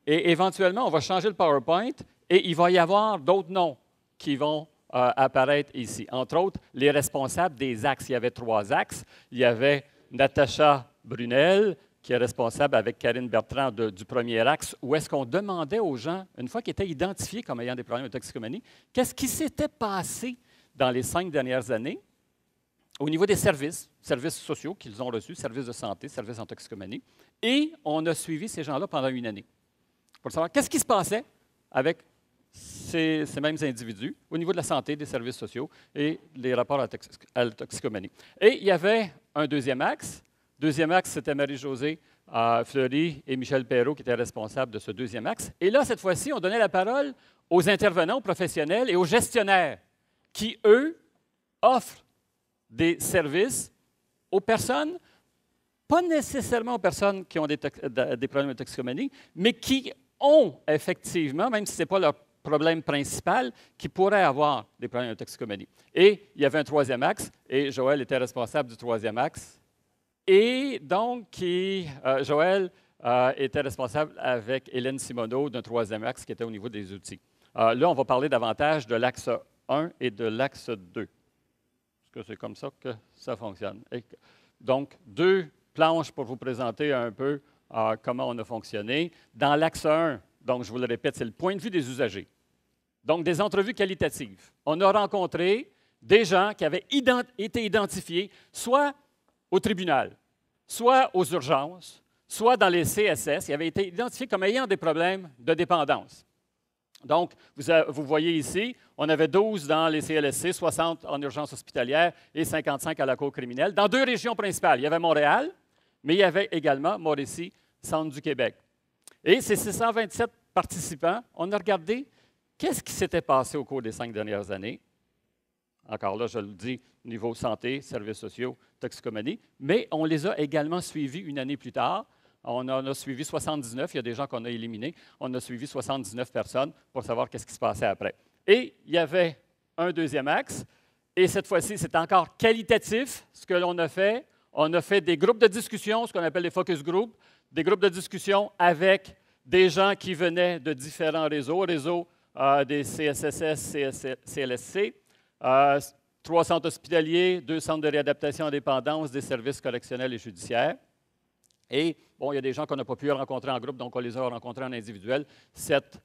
et éventuellement, on va changer le PowerPoint et il va y avoir d'autres noms qui vont apparaître ici. Entre autres, les responsables des axes. Il y avait 3 axes. Il y avait Natacha Brunel, qui est responsable avec Karine Bertrand du premier axe, où est-ce qu'on demandait aux gens, une fois qu'ils étaient identifiés comme ayant des problèmes de toxicomanie, qu'est-ce qui s'était passé dans les 5 dernières années au niveau des services sociaux qu'ils ont reçus, services de santé, services en toxicomanie, et on a suivi ces gens-là pendant une année pour savoir qu'est-ce qui se passait avec ces mêmes individus au niveau de la santé, des services sociaux et les rapports à la toxicomanie. Et il y avait un deuxième axe. Deuxième axe, c'était Marie-Josée Fleury et Michel Perrault qui étaient responsables de ce deuxième axe. Et là, cette fois-ci, on donnait la parole aux intervenants, aux professionnels et aux gestionnaires qui, eux, offrent des services aux personnes, pas nécessairement aux personnes qui ont des problèmes de toxicomanie, mais qui ont effectivement, même si ce n'est pas leur problème principal, qui pourraient avoir des problèmes de toxicomanie. Et il y avait un troisième axe, et Joël était responsable du troisième axe. Et donc, Joël était responsable avec Hélène Simoneau d'un troisième axe qui était au niveau des outils. Là, on va parler davantage de l'axe 1 et de l'axe 2. Est-ce que c'est comme ça que ça fonctionne? Donc, 2 planches pour vous présenter un peu comment on a fonctionné. Dans l'axe 1, donc je vous le répète, c'est le point de vue des usagers. Donc, des entrevues qualitatives. On a rencontré des gens qui avaient été identifiés, soit au tribunal, soit aux urgences, soit dans les CSS, qui avaient été identifiés comme ayant des problèmes de dépendance. Donc, vous voyez ici, on avait 12 dans les CLSC, 60 en urgence hospitalière et 55 à la cour criminelle, dans 2 régions principales. Il y avait Montréal, mais il y avait également Mauricie, centre du Québec. Et ces 627 participants, on a regardé qu'est-ce qui s'était passé au cours des 5 dernières années. Encore là, je le dis, niveau santé, services sociaux, toxicomanie, mais on les a également suivis une année plus tard. On en a suivi 79, il y a des gens qu'on a éliminés. On a suivi 79 personnes pour savoir qu'est-ce qui se passait après. Et il y avait un deuxième axe, et cette fois-ci, c'est encore qualitatif, ce que l'on a fait. On a fait des groupes de discussion, ce qu'on appelle les focus groups, des groupes de discussion avec des gens qui venaient de différents réseaux des CSSS, CLSC, 3 centres hospitaliers, 2 centres de réadaptation à dépendance, des services correctionnels et judiciaires. Et, bon, il y a des gens qu'on n'a pas pu rencontrer en groupe, donc on les a rencontrés en individuel, 7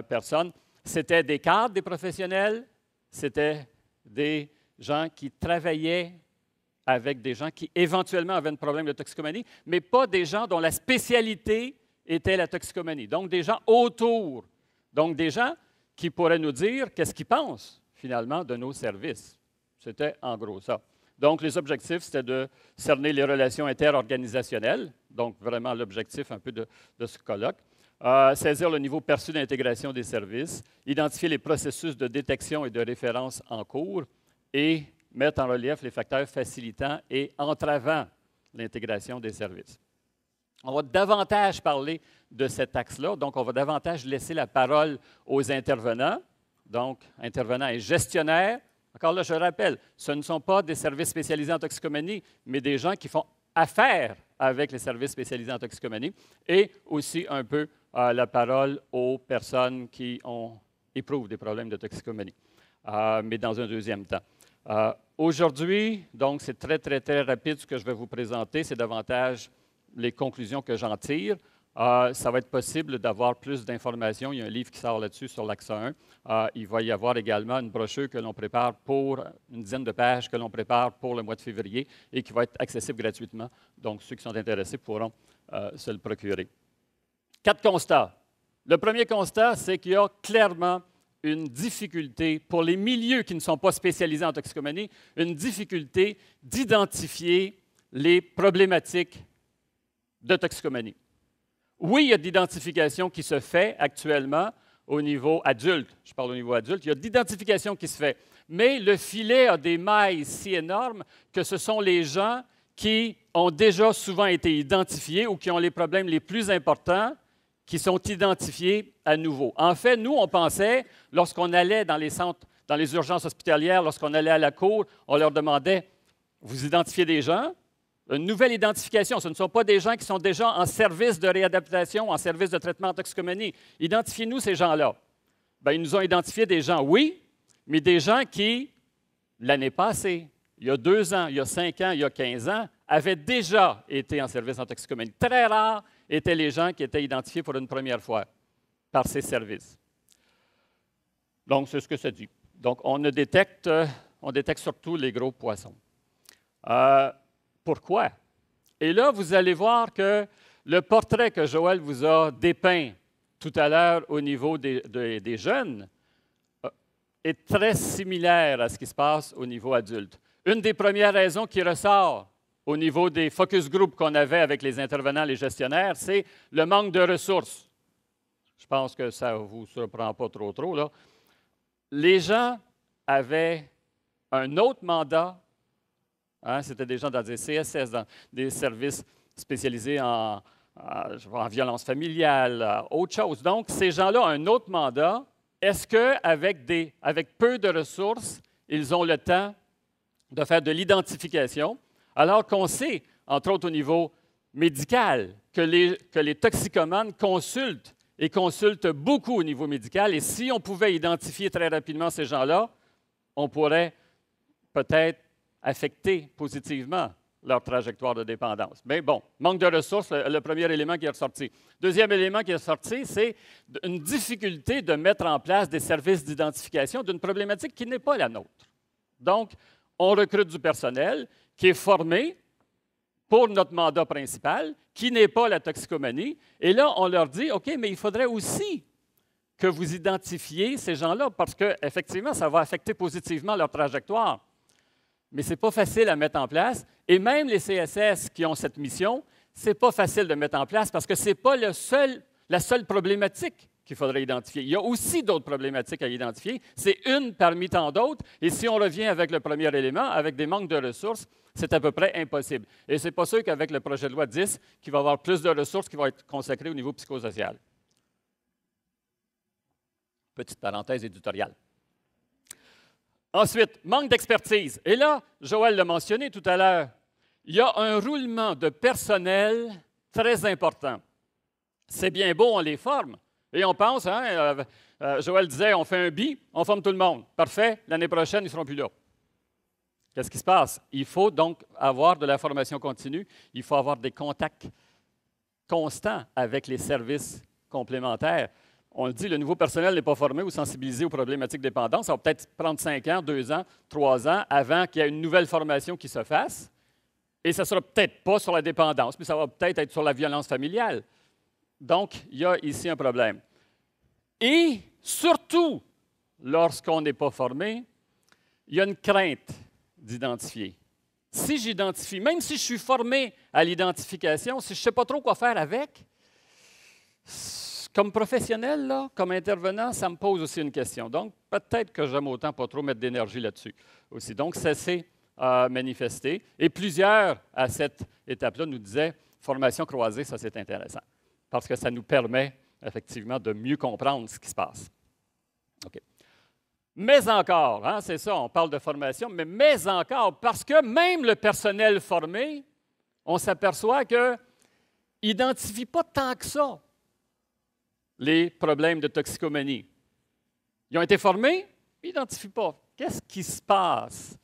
personnes. C'était des cadres, des professionnels, c'était des gens qui travaillaient avec des gens qui éventuellement avaient un problème de toxicomanie, mais pas des gens dont la spécialité était la toxicomanie. Donc, des gens autour. Donc, des gens qui pourraient nous dire qu'est-ce qu'ils pensent, finalement, de nos services. C'était en gros ça. Donc, les objectifs, c'était de cerner les relations interorganisationnelles, donc vraiment l'objectif un peu de ce colloque. Saisir le niveau perçu d'intégration des services, identifier les processus de détection et de référence en cours et mettre en relief les facteurs facilitant et entravant l'intégration des services. On va davantage parler de cet axe-là, donc on va davantage laisser la parole aux intervenants, donc intervenants et gestionnaires. Encore là, je rappelle, ce ne sont pas des services spécialisés en toxicomanie, mais des gens qui font affaire avec les services spécialisés en toxicomanie, et aussi un peu la parole aux personnes qui éprouvent des problèmes de toxicomanie, mais dans un deuxième temps. Aujourd'hui, donc c'est très, très, très rapide ce que je vais vous présenter, c'est davantage les conclusions que j'en tire. Ça va être possible d'avoir plus d'informations. Il y a un livre qui sort là-dessus sur l'AXA 1. Il va y avoir également une brochure que l'on prépare pour une dizaine de pages que l'on prépare pour le mois de février et qui va être accessible gratuitement. Donc, ceux qui sont intéressés pourront se le procurer. 4 constats. Le premier constat, c'est qu'il y a clairement une difficulté pour les milieux qui ne sont pas spécialisés en toxicomanie, une difficulté d'identifier les problématiques de toxicomanie. Oui, il y a de l'identification qui se fait actuellement au niveau adulte. Je parle au niveau adulte. Il y a de l'identification qui se fait. Mais le filet a des mailles si énormes que ce sont les gens qui ont déjà souvent été identifiés ou qui ont les problèmes les plus importants qui sont identifiés à nouveau. En fait, nous, on pensait, lorsqu'on allait dans les centres, dans les urgences hospitalières, lorsqu'on allait à la cour, on leur demandait, vous identifiez des gens? Une nouvelle identification. Ce ne sont pas des gens qui sont déjà en service de réadaptation, en service de traitement en toxicomanie. Identifiez-nous ces gens-là. Bien, ils nous ont identifié des gens, oui, mais des gens qui, l'année passée, il y a 2 ans, il y a 5 ans, il y a 15 ans, avaient déjà été en service en toxicomanie. Très rares étaient les gens qui étaient identifiés pour une première fois par ces services. Donc, c'est ce que ça dit. Donc, on détecte surtout les gros poissons. Pourquoi? Et là, vous allez voir que le portrait que Joël vous a dépeint tout à l'heure au niveau des jeunes est très similaire à ce qui se passe au niveau adulte. Une des premières raisons qui ressort au niveau des focus group qu'on avait avec les intervenants, les gestionnaires, c'est le manque de ressources. Je pense que ça ne vous surprend pas trop, là. Les gens avaient un autre mandat. C'était des gens dans des CSS, dans des services spécialisés en violence familiale, autre chose. Donc, ces gens-là ont un autre mandat. Est-ce qu'avec peu de ressources, ils ont le temps de faire de l'identification, alors qu'on sait, entre autres au niveau médical, que les toxicomanes consultent et consultent beaucoup au niveau médical. Et si on pouvait identifier très rapidement ces gens-là, on pourrait peut-être affecter positivement leur trajectoire de dépendance. Mais bon, manque de ressources, le premier élément qui est ressorti. Deuxième élément qui est ressorti, c'est une difficulté de mettre en place des services d'identification d'une problématique qui n'est pas la nôtre. Donc, on recrute du personnel qui est formé pour notre mandat principal, qui n'est pas la toxicomanie, et là, on leur dit, OK, mais il faudrait aussi que vous identifiez ces gens-là, parce qu'effectivement, ça va affecter positivement leur trajectoire. Mais ce n'est pas facile à mettre en place. Et même les CSS qui ont cette mission, ce n'est pas facile de mettre en place parce que ce n'est pas la seule problématique qu'il faudrait identifier. Il y a aussi d'autres problématiques à identifier. C'est une parmi tant d'autres. Et si on revient avec le premier élément, avec des manques de ressources, c'est à peu près impossible. Et ce n'est pas sûr qu'avec le projet de loi 10, qu'il va y avoir plus de ressources qui vont être consacrées au niveau psychosocial. Petite parenthèse éditoriale. Ensuite, manque d'expertise. Et là, Joël l'a mentionné tout à l'heure, il y a un roulement de personnel très important. C'est bien beau, on les forme. Et on pense, Joël disait, on fait un BI, on forme tout le monde. Parfait, l'année prochaine, ils ne seront plus là. Qu'est-ce qui se passe? Il faut donc avoir de la formation continue, il faut avoir des contacts constants avec les services complémentaires. On le dit, le nouveau personnel n'est pas formé ou sensibilisé aux problématiques de dépendance. Ça va peut-être prendre 5 ans, 2 ans, 3 ans avant qu'il y ait une nouvelle formation qui se fasse. Et ça ne sera peut-être pas sur la dépendance, mais ça va peut-être être sur la violence familiale. Donc, il y a ici un problème. Et surtout, lorsqu'on n'est pas formé, il y a une crainte d'identifier. Si j'identifie, même si je suis formé à l'identification, si je ne sais pas trop quoi faire avec, comme professionnel, là, comme intervenant, ça me pose aussi une question. Donc, peut-être que j'aime autant pas trop mettre d'énergie là-dessus aussi. Donc, ça s'est manifesté. Et plusieurs, à cette étape-là, nous disaient « formation croisée, ça c'est intéressant ». Parce que ça nous permet effectivement de mieux comprendre ce qui se passe. OK. Mais encore, c'est ça, on parle de formation, mais encore, parce que même le personnel formé, on s'aperçoit qu'il n'identifie pas tant que ça les problèmes de toxicomanie. Ils ont été formés, ils n'identifient pas. Qu'est-ce qui se passe?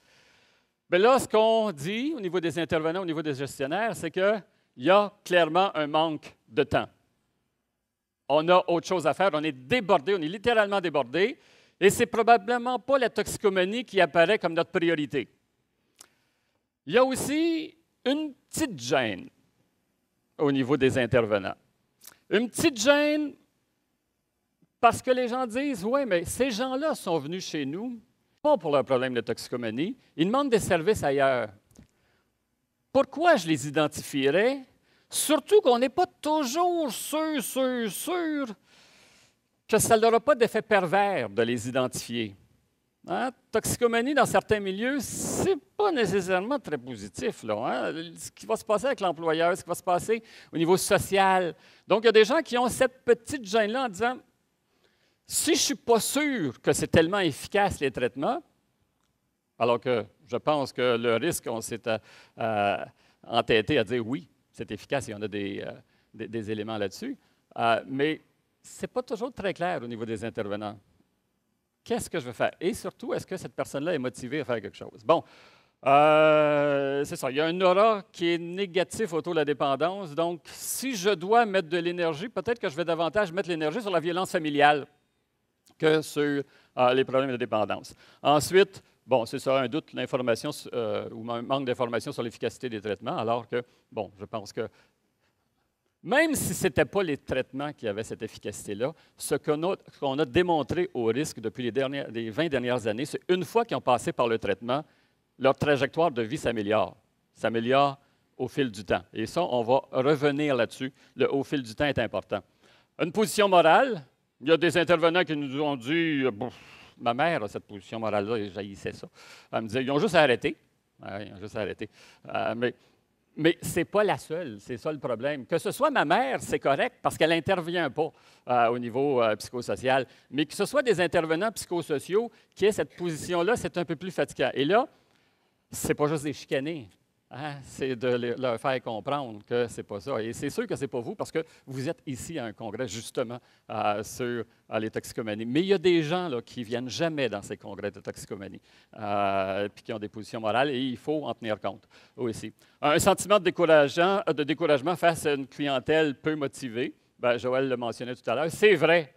Bien là, ce qu'on dit au niveau des intervenants, au niveau des gestionnaires, c'est qu'il y a clairement un manque de temps. On a autre chose à faire, on est débordé, on est littéralement débordé, et ce n'est probablement pas la toxicomanie qui apparaît comme notre priorité. Il y a aussi une petite gêne au niveau des intervenants. Une petite gêne parce que les gens disent, oui, mais ces gens-là sont venus chez nous, pas pour leur problème de toxicomanie, ils demandent des services ailleurs. Pourquoi je les identifierais? Surtout qu'on n'est pas toujours sûr que ça n'aura pas d'effet pervers de les identifier. Hein? Toxicomanie, dans certains milieux, ce n'est pas nécessairement très positif. Là, hein? Ce qui va se passer avec l'employeur, ce qui va se passer au niveau social. Donc, il y a des gens qui ont cette petite gêne-là en disant, si je ne suis pas sûr que c'est tellement efficace, les traitements, alors que je pense que le risque, on s'est entêté à dire oui, c'est efficace, il y en a des éléments là-dessus, mais ce n'est pas toujours très clair au niveau des intervenants. Qu'est-ce que je veux faire? Et surtout, est-ce que cette personne-là est motivée à faire quelque chose? Bon, c'est ça. Il y a un aura qui est négatif autour de la dépendance. Donc, si je dois mettre de l'énergie, peut-être que je vais davantage mettre l'énergie sur la violence familiale que sur les problèmes de dépendance. Ensuite, bon, c'est ça, un doute, l'information ou un manque d'information sur l'efficacité des traitements, alors que, bon, je pense que même si ce n'était pas les traitements qui avaient cette efficacité-là, ce qu'on a démontré au risque depuis les 20 dernières années, c'est une fois qu'ils ont passé par le traitement, leur trajectoire de vie s'améliore. S'améliore au fil du temps. Et ça, on va revenir là-dessus. Le au fil du temps est important. Une position morale, il y a des intervenants qui nous ont dit ma mère a cette position morale-là et j'haïssais ça. Elle me disait ils ont juste arrêté. Ils ont juste arrêté. Mais ce n'est pas la seule, c'est ça le problème. Que ce soit ma mère, c'est correct parce qu'elle n'intervient pas au niveau psychosocial, mais que ce soit des intervenants psychosociaux qui aient cette position-là, c'est un peu plus fatigant. Et là, ce n'est pas juste des chicaner, hein? C'est de leur faire comprendre que ce n'est pas ça. Et c'est sûr que ce n'est pas vous parce que vous êtes ici à un congrès justement sur les toxicomanies. Mais il y a des gens là, qui ne viennent jamais dans ces congrès de toxicomanie puis qui ont des positions morales et il faut en tenir compte aussi. Un sentiment de découragement face à une clientèle peu motivée. Bien, Joël le mentionnait tout à l'heure. C'est vrai.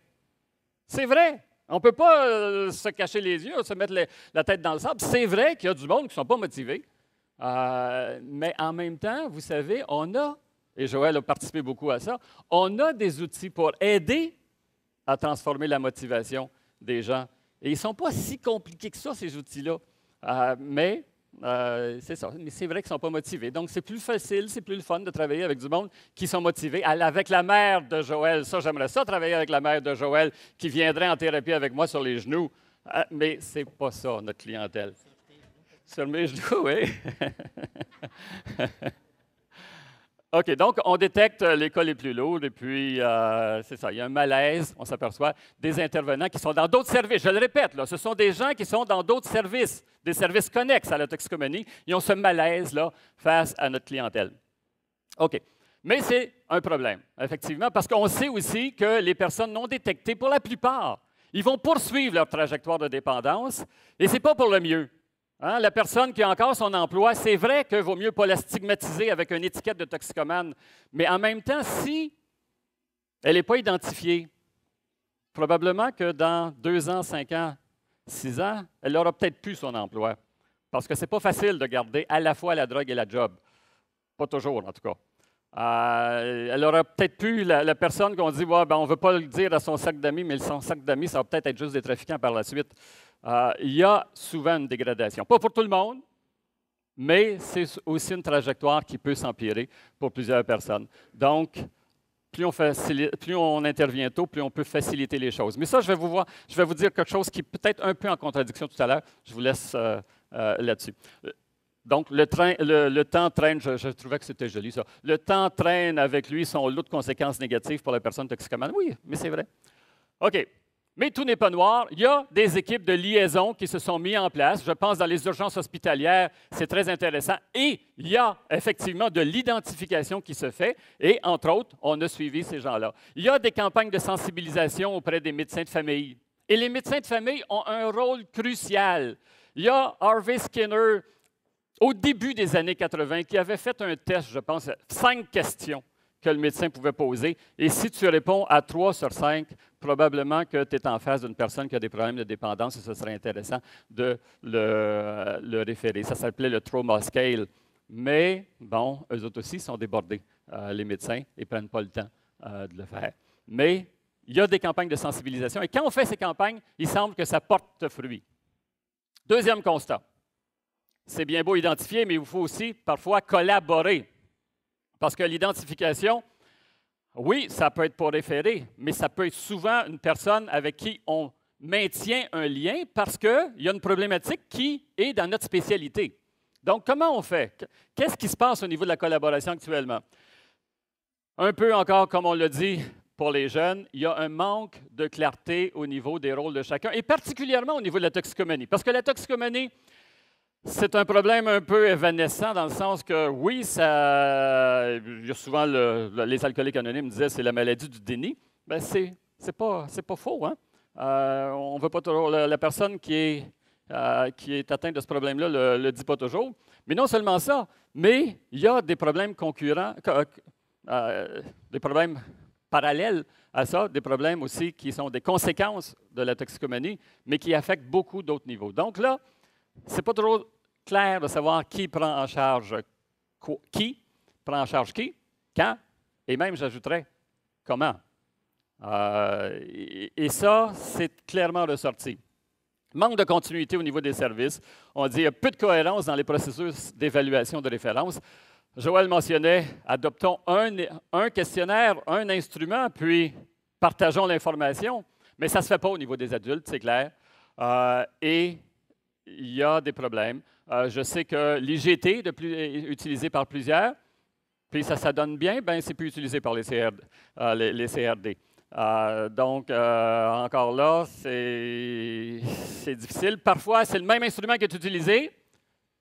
C'est vrai. On ne peut pas se cacher les yeux, se mettre la tête dans le sable. C'est vrai qu'il y a du monde qui ne sont pas motivés. Mais en même temps, vous savez, on a, et Joël a participé beaucoup à ça, on a des outils pour aider à transformer la motivation des gens. Et ils ne sont pas si compliqués que ça, ces outils-là. Mais c'est ça. Mais c'est vrai qu'ils ne sont pas motivés. Donc, c'est plus facile, c'est plus le fun de travailler avec du monde qui sont motivés. Avec la mère de Joël, ça, j'aimerais ça, travailler avec la mère de Joël qui viendrait en thérapie avec moi sur les genoux. Mais ce n'est pas ça, notre clientèle. Sur mes genoux, oui. OK, donc on détecte les cas les plus lourds et puis, c'est ça, il y a un malaise, on s'aperçoit, des intervenants qui sont dans d'autres services. Je le répète, là, ce sont des gens qui sont dans d'autres services, des services connexes à la toxicomanie. Ils ont ce malaise-là face à notre clientèle. OK. Mais c'est un problème, effectivement, parce qu'on sait aussi que les personnes non détectées, pour la plupart, ils vont poursuivre leur trajectoire de dépendance et ce n'est pas pour le mieux. Hein, la personne qui a encore son emploi, c'est vrai qu'il vaut mieux ne pas la stigmatiser avec une étiquette de toxicomane, mais en même temps, si elle n'est pas identifiée, probablement que dans 2 ans, 5 ans, 6 ans, elle n'aura peut-être plus son emploi. Parce que ce n'est pas facile de garder à la fois la drogue et la job. Pas toujours, en tout cas. Elle aura peut-être plus la personne qu'on dit ouais, ben, on ne veut pas le dire à son sac d'amis, mais son sac d'amis, ça va peut-être être juste des trafiquants par la suite. Il y a souvent une dégradation. Pas pour tout le monde, mais c'est aussi une trajectoire qui peut s'empirer pour plusieurs personnes. Donc, plus on intervient tôt, plus on peut faciliter les choses. Mais ça, je vais vous dire quelque chose qui est peut-être un peu en contradiction tout à l'heure. Je vous laisse là-dessus. Donc, le temps traîne, je trouvais que c'était joli ça, le temps traîne avec lui son lot de conséquences négatives pour la personne toxicomane. Oui, mais c'est vrai. OK. Mais tout n'est pas noir. Il y a des équipes de liaison qui se sont mises en place. Je pense dans les urgences hospitalières, c'est très intéressant. Et il y a effectivement de l'identification qui se fait. Et entre autres, on a suivi ces gens-là. Il y a des campagnes de sensibilisation auprès des médecins de famille. Et les médecins de famille ont un rôle crucial. Il y a Harvey Skinner, au début des années 80, qui avait fait un test, je pense, 5 questions que le médecin pouvait poser. Et si tu réponds à 3 sur 5, probablement que tu es en face d'une personne qui a des problèmes de dépendance et ce serait intéressant de le référer. Ça s'appelait le Trauma Scale. Mais, bon, eux autres aussi sont débordés, les médecins, et ne prennent pas le temps de le faire. Mais il y a des campagnes de sensibilisation. Et quand on fait ces campagnes, il semble que ça porte fruit. Deuxième constat. C'est bien beau identifier, mais il faut aussi parfois collaborer. Parce que l'identification, oui, ça peut être pour référer, mais ça peut être souvent une personne avec qui on maintient un lien parce qu'il y a une problématique qui est dans notre spécialité. Donc, comment on fait? Qu'est-ce qui se passe au niveau de la collaboration actuellement? Un peu encore, comme on l'a dit pour les jeunes, il y a un manque de clarté au niveau des rôles de chacun, et particulièrement au niveau de la toxicomanie. Parce que la toxicomanie, c'est un problème un peu évanescent dans le sens que, oui, il y a souvent les alcooliques anonymes disaient c'est la maladie du déni. Bien, c'est pas faux, hein? On ne veut pas toujours. La personne qui est atteinte de ce problème-là ne le dit pas toujours. Mais non seulement ça, mais il y a des problèmes concurrents, des problèmes parallèles à ça, des problèmes aussi qui sont des conséquences de la toxicomanie, mais qui affectent beaucoup d'autres niveaux. Donc là, ce n'est pas trop clair de savoir qui prend en charge qui, quand, et même, j'ajouterais, comment. Et ça, c'est clairement ressorti. Manque de continuité au niveau des services. On dit qu'il y a peu de cohérence dans les processus d'évaluation de référence. Joël mentionnait, adoptons un questionnaire, un instrument, puis partageons l'information. Mais ça ne se fait pas au niveau des adultes, c'est clair. Et il y a des problèmes. Je sais que l'IGT est utilisé par plusieurs, puis ça donne bien, bien c'est plus utilisé par les CRD. Donc, encore là, c'est difficile. Parfois, c'est le même instrument qui est utilisé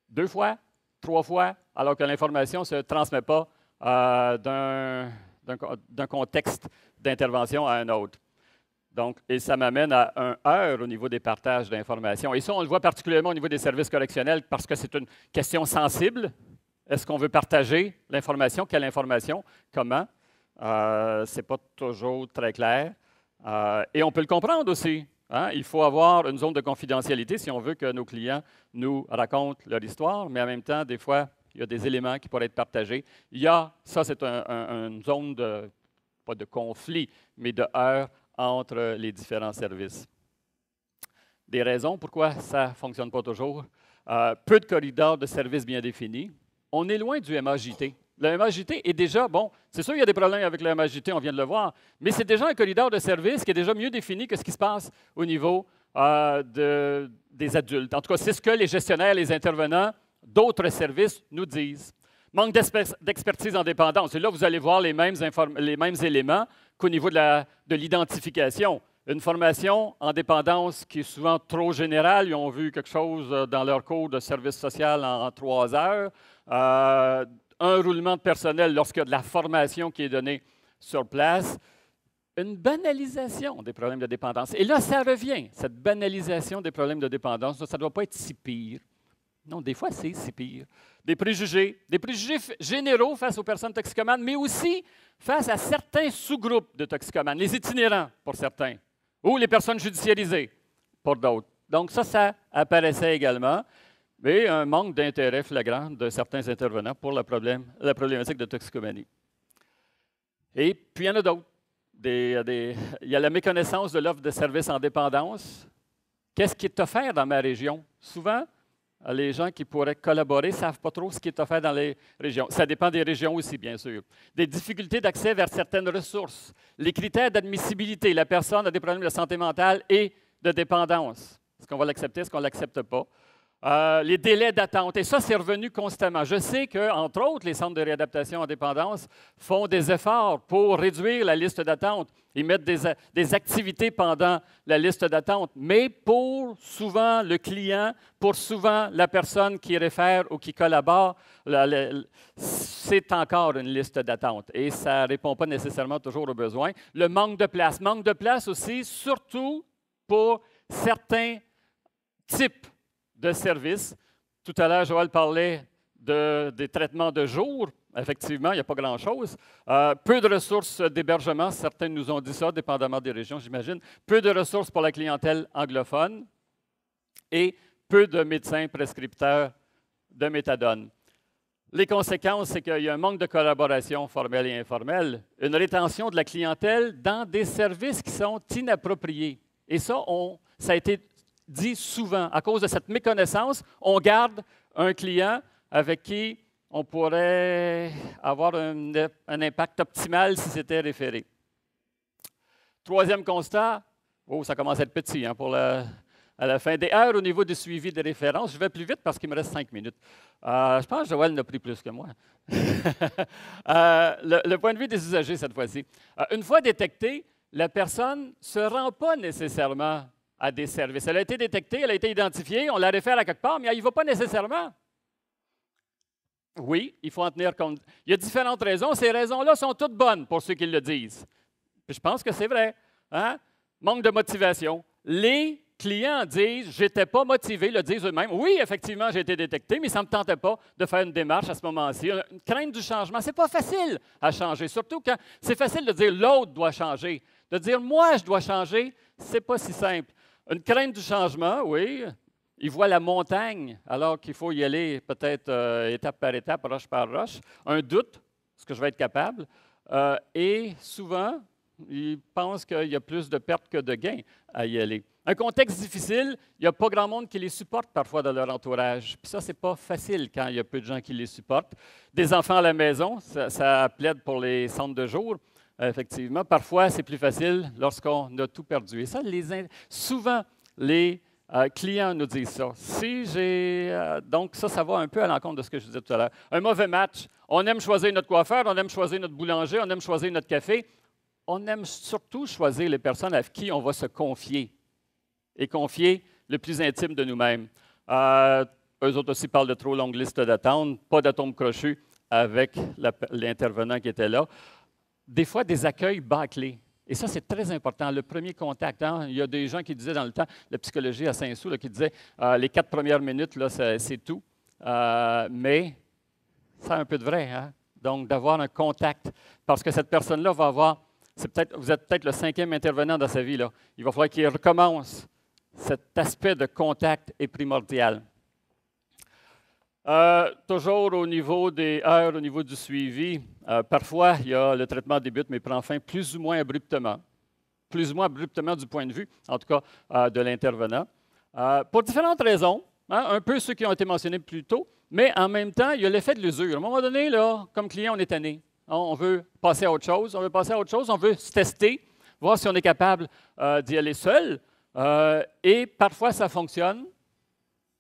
2 fois, 3 fois, alors que l'information ne se transmet pas d'un contexte d'intervention à un autre. Donc, et ça m'amène à un heurt au niveau des partages d'informations. Et ça, on le voit particulièrement au niveau des services correctionnels parce que c'est une question sensible. Est-ce qu'on veut partager l'information? Quelle information? Comment? Ce n'est pas toujours très clair. Et on peut le comprendre aussi. Hein? Il faut avoir une zone de confidentialité si on veut que nos clients nous racontent leur histoire, mais en même temps, des fois, il y a des éléments qui pourraient être partagés. Ça, c'est une zone pas de conflit, mais de heurt entre les différents services. Des raisons pourquoi ça ne fonctionne pas toujours. Peu de corridors de services bien définis. On est loin du MAJT. Le MAJT est déjà, bon, c'est sûr qu'il y a des problèmes avec le MAJT, on vient de le voir, mais c'est déjà un corridor de services qui est déjà mieux défini que ce qui se passe au niveau des adultes. En tout cas, c'est ce que les gestionnaires, les intervenants d'autres services nous disent. Manque d'expertise en dépendance. Et là, vous allez voir les mêmes éléments qu'au niveau de l'identification. Une formation en dépendance qui est souvent trop générale. Ils ont vu quelque chose dans leur cours de service social en 3 heures. Un roulement de personnel lorsqu'il y a de la formation qui est donnée sur place. Une banalisation des problèmes de dépendance. Et là, ça revient, cette banalisation des problèmes de dépendance. Ça ne doit pas être si pire. Non, des fois, c'est si pire. Des préjugés généraux face aux personnes toxicomanes, mais aussi face à certains sous-groupes de toxicomanes, les itinérants pour certains, ou les personnes judiciarisées pour d'autres. Donc ça apparaissait également, mais un manque d'intérêt flagrant de certains intervenants pour la problématique de toxicomanie. Et puis, il y en a d'autres. Il y a la méconnaissance de l'offre de services en dépendance. Qu'est-ce qui est offert dans ma région? Souvent, les gens qui pourraient collaborer ne savent pas trop ce qui est offert dans les régions. Ça dépend des régions aussi, bien sûr. Des difficultés d'accès vers certaines ressources. Les critères d'admissibilité. La personne a des problèmes de santé mentale et de dépendance. Est-ce qu'on va l'accepter? Est-ce qu'on ne l'accepte pas? Les délais d'attente. Et ça, c'est revenu constamment. Je sais qu'entre autres, les centres de réadaptation en dépendance font des efforts pour réduire la liste d'attente. Ils mettent des activités pendant la liste d'attente. Mais pour souvent le client, pour souvent la personne qui réfère ou qui collabore, c'est encore une liste d'attente. Et ça ne répond pas nécessairement toujours aux besoins. Le manque de place. Manque de place aussi, surtout pour certains types de services. Tout à l'heure, Joël parlait des traitements de jour. effectivement, il n'y a pas grand-chose. Peu de ressources d'hébergement, certains nous ont dit ça, dépendamment des régions, j'imagine. Peu de ressources pour la clientèle anglophone et peu de médecins prescripteurs de méthadone. Les conséquences, c'est qu'il y a un manque de collaboration formelle et informelle, une rétention de la clientèle dans des services qui sont inappropriés. Et ça, ça a été dit souvent. À cause de cette méconnaissance, on garde un client avec qui on pourrait avoir un impact optimal si c'était référé. Troisième constat, ça commence à être petit à la fin. Des erreurs au niveau du suivi des références. Je vais plus vite parce qu'il me reste 5 minutes. Je pense que Joël en a pris plus que moi. Le point de vue des usagers cette fois-ci. Une fois détectée, la personne ne se rend pas nécessairement à des services. Elle a été détectée, elle a été identifiée, on la réfère à quelque part, mais elle n'y va pas nécessairement. Oui, il faut en tenir compte. Il y a différentes raisons. Ces raisons-là sont toutes bonnes pour ceux qui le disent. Puis je pense que c'est vrai. Hein? Manque de motivation. Les clients disent « je n'étais pas motivé », le disent eux-mêmes. Oui, effectivement, j'ai été détecté, mais ça ne me tentait pas de faire une démarche à ce moment-ci. Une crainte du changement, ce n'est pas facile à changer, surtout quand c'est facile de dire « l'autre doit changer ». De dire « moi, je dois changer », ce n'est pas si simple. Une crainte du changement, oui. Ils voient la montagne alors qu'il faut y aller peut-être étape par étape, roche par roche. Un doute, est-ce que je vais être capable? Et souvent, ils pensent qu'il y a plus de pertes que de gains à y aller. Un contexte difficile, il n'y a pas grand monde qui les supporte parfois dans leur entourage. Puis ça, ce n'est pas facile quand il y a peu de gens qui les supportent. Des enfants à la maison, ça plaide pour les centres de jour. Effectivement, parfois, c'est plus facile lorsqu'on a tout perdu. Et ça, souvent, les clients nous disent ça. Donc, ça va un peu à l'encontre de ce que je disais tout à l'heure. Un mauvais match. On aime choisir notre coiffeur, on aime choisir notre boulanger, on aime choisir notre café. On aime surtout choisir les personnes avec qui on va se confier et confier le plus intime de nous-mêmes. Eux autres aussi parlent de trop longue liste d'attente, pas d'atome crochu avec l'intervenant qui était là. Des fois, des accueils bâclés. Et ça, c'est très important. Le premier contact, hein? Il y a des gens qui disaient dans le temps, la psychologie à Saint-Sou, qui disaient les 4 premières minutes, là, c'est tout. Mais ça a un peu de vrai. Hein? Donc, d'avoir un contact. Parce que cette personne-là va avoir, vous êtes peut-être le 5e intervenant dans sa vie. Là. Il va falloir qu'il recommence. Cet aspect de contact est primordial. Toujours au niveau des heures, au niveau du suivi, parfois, il y a, le traitement débute mais prend fin plus ou moins abruptement du point de vue, en tout cas, de l'intervenant. Pour différentes raisons, hein, un peu ceux qui ont été mentionnés plus tôt, mais en même temps, il y a l'effet de l'usure. À un moment donné, là, comme client, on est tanné. On veut passer à autre chose, on veut se tester, voir si on est capable d'y aller seul. Et parfois, ça fonctionne,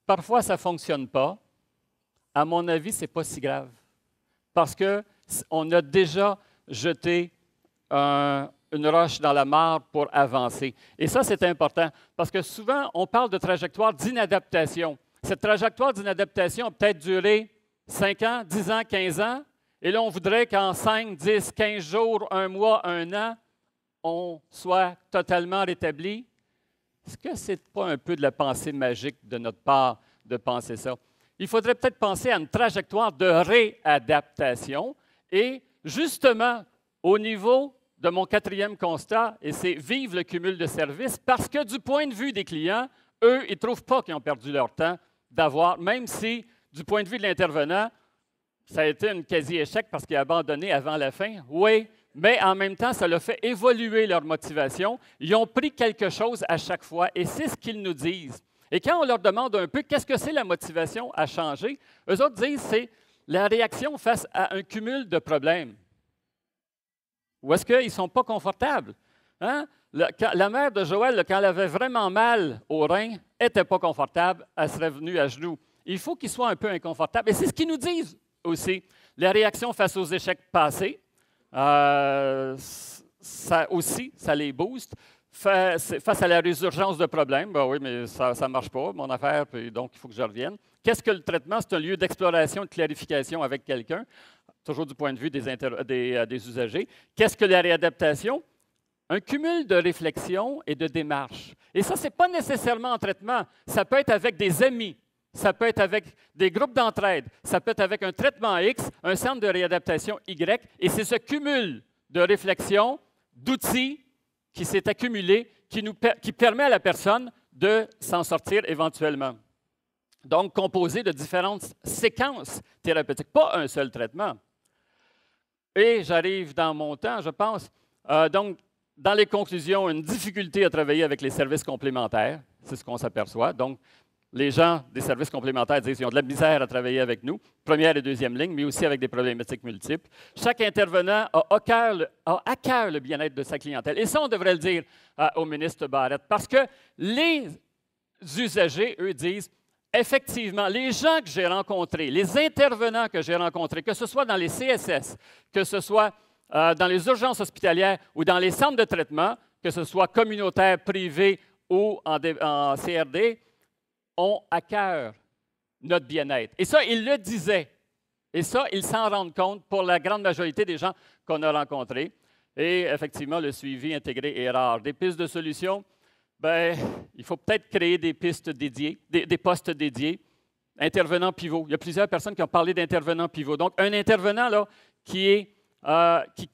parfois, ça ne fonctionne pas. À mon avis, ce n'est pas si grave. Parce qu'on a déjà jeté une roche dans la mare pour avancer. Et ça, c'est important. Parce que souvent, on parle de trajectoire d'inadaptation. Cette trajectoire d'inadaptation a peut-être duré 5 ans, 10 ans, 15 ans. Et là, on voudrait qu'en 5, 10, 15 jours, 1 mois, 1 an, on soit totalement rétabli. Est-ce que ce n'est pas un peu de la pensée magique de notre part de penser ça? Il faudrait peut-être penser à une trajectoire de réadaptation. Et justement, au niveau de mon 4e constat, et c'est vivre le cumul de services, parce que du point de vue des clients, eux, ils ne trouvent pas qu'ils ont perdu leur temps d'avoir, même si, du point de vue de l'intervenant, ça a été un quasi-échec parce qu'il a abandonné avant la fin. Oui, mais en même temps, ça leur fait évoluer leur motivation. Ils ont pris quelque chose à chaque fois, et c'est ce qu'ils nous disent. Et quand on leur demande un peu qu'est-ce que c'est la motivation à changer, eux autres disent c'est la réaction face à un cumul de problèmes. Ou est-ce qu'ils ne sont pas confortables? Hein? La mère de Joël, quand elle avait vraiment mal au rein, n'était pas confortable, elle serait venue à genoux. Il faut qu'ils soient un peu inconfortables. Et c'est ce qu'ils nous disent aussi. La réaction face aux échecs passés, ça aussi, ça les booste. Face à la résurgence de problèmes, ben oui, mais ça ne marche pas, mon affaire, puis donc il faut que je revienne. Qu'est-ce que le traitement? C'est un lieu d'exploration et de clarification avec quelqu'un, toujours du point de vue des usagers. Qu'est-ce que la réadaptation? Un cumul de réflexion et de démarche. Et ça, ce n'est pas nécessairement en traitement. Ça peut être avec des amis. ça peut être avec des groupes d'entraide, ça peut être avec un traitement X, un centre de réadaptation Y, et c'est ce cumul de réflexion, d'outils qui s'est accumulé, qui permet à la personne de s'en sortir éventuellement. Donc, composé de différentes séquences thérapeutiques, pas un seul traitement. Et j'arrive dans mon temps, je pense. Donc, dans les conclusions, une difficulté à travailler avec les services complémentaires, c'est ce qu'on s'aperçoit. Donc, les gens des services complémentaires disent qu'ils ont de la misère à travailler avec nous, première et deuxième ligne, mais aussi avec des problématiques multiples. Chaque intervenant a à cœur le bien-être de sa clientèle. Et ça, on devrait le dire au ministre Barrette, parce que les usagers, eux, disent, effectivement, les gens que j'ai rencontrés, les intervenants que j'ai rencontrés, que ce soit dans les CSS, que ce soit dans les urgences hospitalières ou dans les centres de traitement, que ce soit communautaire, privé ou en CRD, ont à cœur notre bien-être. Et ça, ils le disaient. Et ça, ils s'en rendent compte pour la grande majorité des gens qu'on a rencontrés. Et effectivement, le suivi intégré est rare. Des pistes de solutions, bien, il faut peut-être créer des pistes dédiées, des postes dédiés. Intervenants pivots. Il y a plusieurs personnes qui ont parlé d'intervenants pivots. Donc, un intervenant là, qui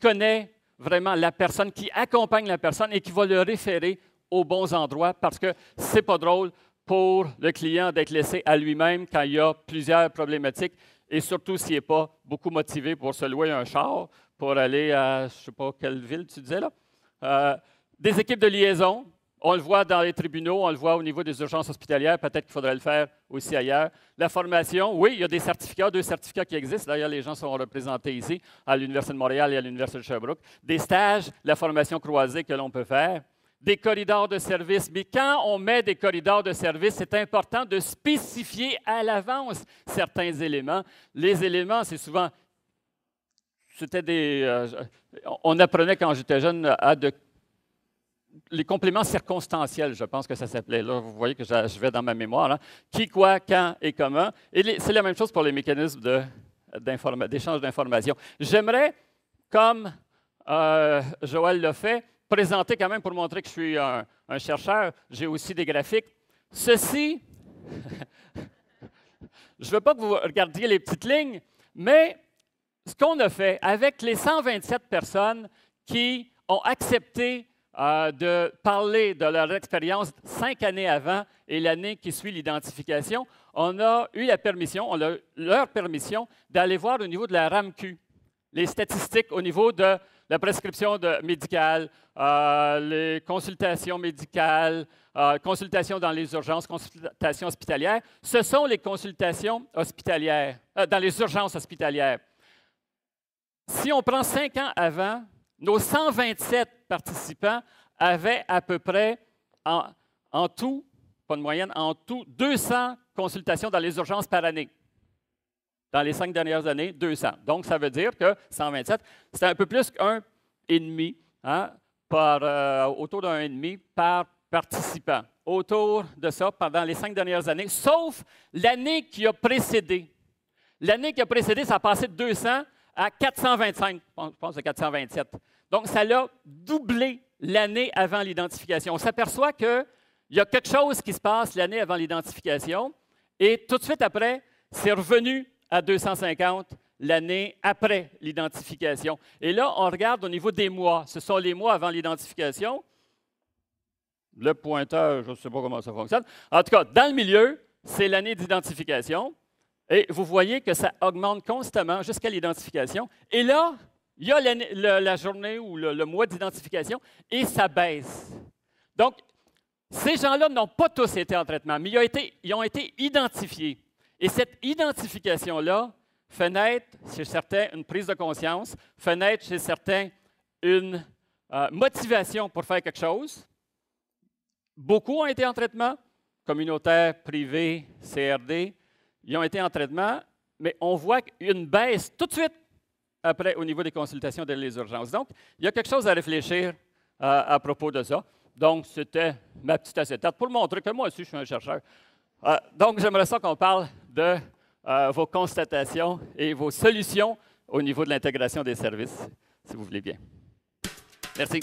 connaît vraiment la personne, qui accompagne la personne et qui va le référer aux bons endroits parce que c'est pas drôle pour le client d'être laissé à lui-même quand il y a plusieurs problématiques et surtout s'il n'est pas beaucoup motivé pour se louer un char pour aller à, je ne sais pas quelle ville tu disais là. Des équipes de liaison, on le voit dans les tribunaux, on le voit au niveau des urgences hospitalières, peut-être qu'il faudrait le faire aussi ailleurs. La formation, oui, il y a des certificats, 2 certificats qui existent. D'ailleurs, les gens sont représentés ici à l'Université de Montréal et à l'Université de Sherbrooke. Des stages, la formation croisée que l'on peut faire. Des corridors de service. Mais quand on met des corridors de service, c'est important de spécifier à l'avance certains éléments. Les éléments, c'est souvent... on apprenait quand j'étais jeune les compléments circonstanciels, je pense que ça s'appelait. Là, vous voyez que je vais dans ma mémoire. Hein. Qui, quoi, quand et comment. Et c'est la même chose pour les mécanismes d'échange d'informations. J'aimerais, comme Joël l'a fait, présenter quand même pour montrer que je suis un chercheur. J'ai aussi des graphiques. Ceci, je ne veux pas que vous regardiez les petites lignes, mais ce qu'on a fait avec les 127 personnes qui ont accepté de parler de leur expérience 5 années avant et l'année qui suit l'identification, on a eu la permission, on a leur permission d'aller voir au niveau de la RAMQ, les statistiques au niveau de la prescription médicale, les consultations médicales, consultations dans les urgences, consultations hospitalières. Ce sont les consultations hospitalières, dans les urgences hospitalières. Si on prend 5 ans avant, nos 127 participants avaient à peu près, en tout, pas de moyenne, en tout, 200 consultations dans les urgences par année. Dans les 5 dernières années, 200. Donc, ça veut dire que 127, c'est un peu plus qu'1,5, hein, autour d'un 1,5 par participant. Autour de ça, pendant les 5 dernières années, sauf l'année qui a précédé. L'année qui a précédé, ça a passé de 200 à 425, je pense à 427. Donc, ça l'a doublé l'année avant l'identification. On s'aperçoit qu'il y a quelque chose qui se passe l'année avant l'identification et tout de suite après, c'est revenu à 250 l'année après l'identification. Et là, on regarde au niveau des mois. Ce sont les mois avant l'identification. Le pointeur, je ne sais pas comment ça fonctionne. En tout cas, dans le milieu, c'est l'année d'identification. Et vous voyez que ça augmente constamment jusqu'à l'identification. Et là, il y a la journée ou le mois d'identification et ça baisse. Donc, ces gens-là n'ont pas tous été en traitement, mais ils ont été identifiés. Et cette identification-là fait naître chez certains une prise de conscience, fait naître chez certains une motivation pour faire quelque chose. Beaucoup ont été en traitement, communautaire, privé, CRD. Ils ont été en traitement, mais on voit une baisse tout de suite après au niveau des consultations dans les urgences. Donc, il y a quelque chose à réfléchir à propos de ça. Donc, c'était ma petite acétate pour montrer que moi aussi, je suis un chercheur. Donc, j'aimerais ça qu'on parle de vos constatations et vos solutions au niveau de l'intégration des services, si vous voulez bien. Merci.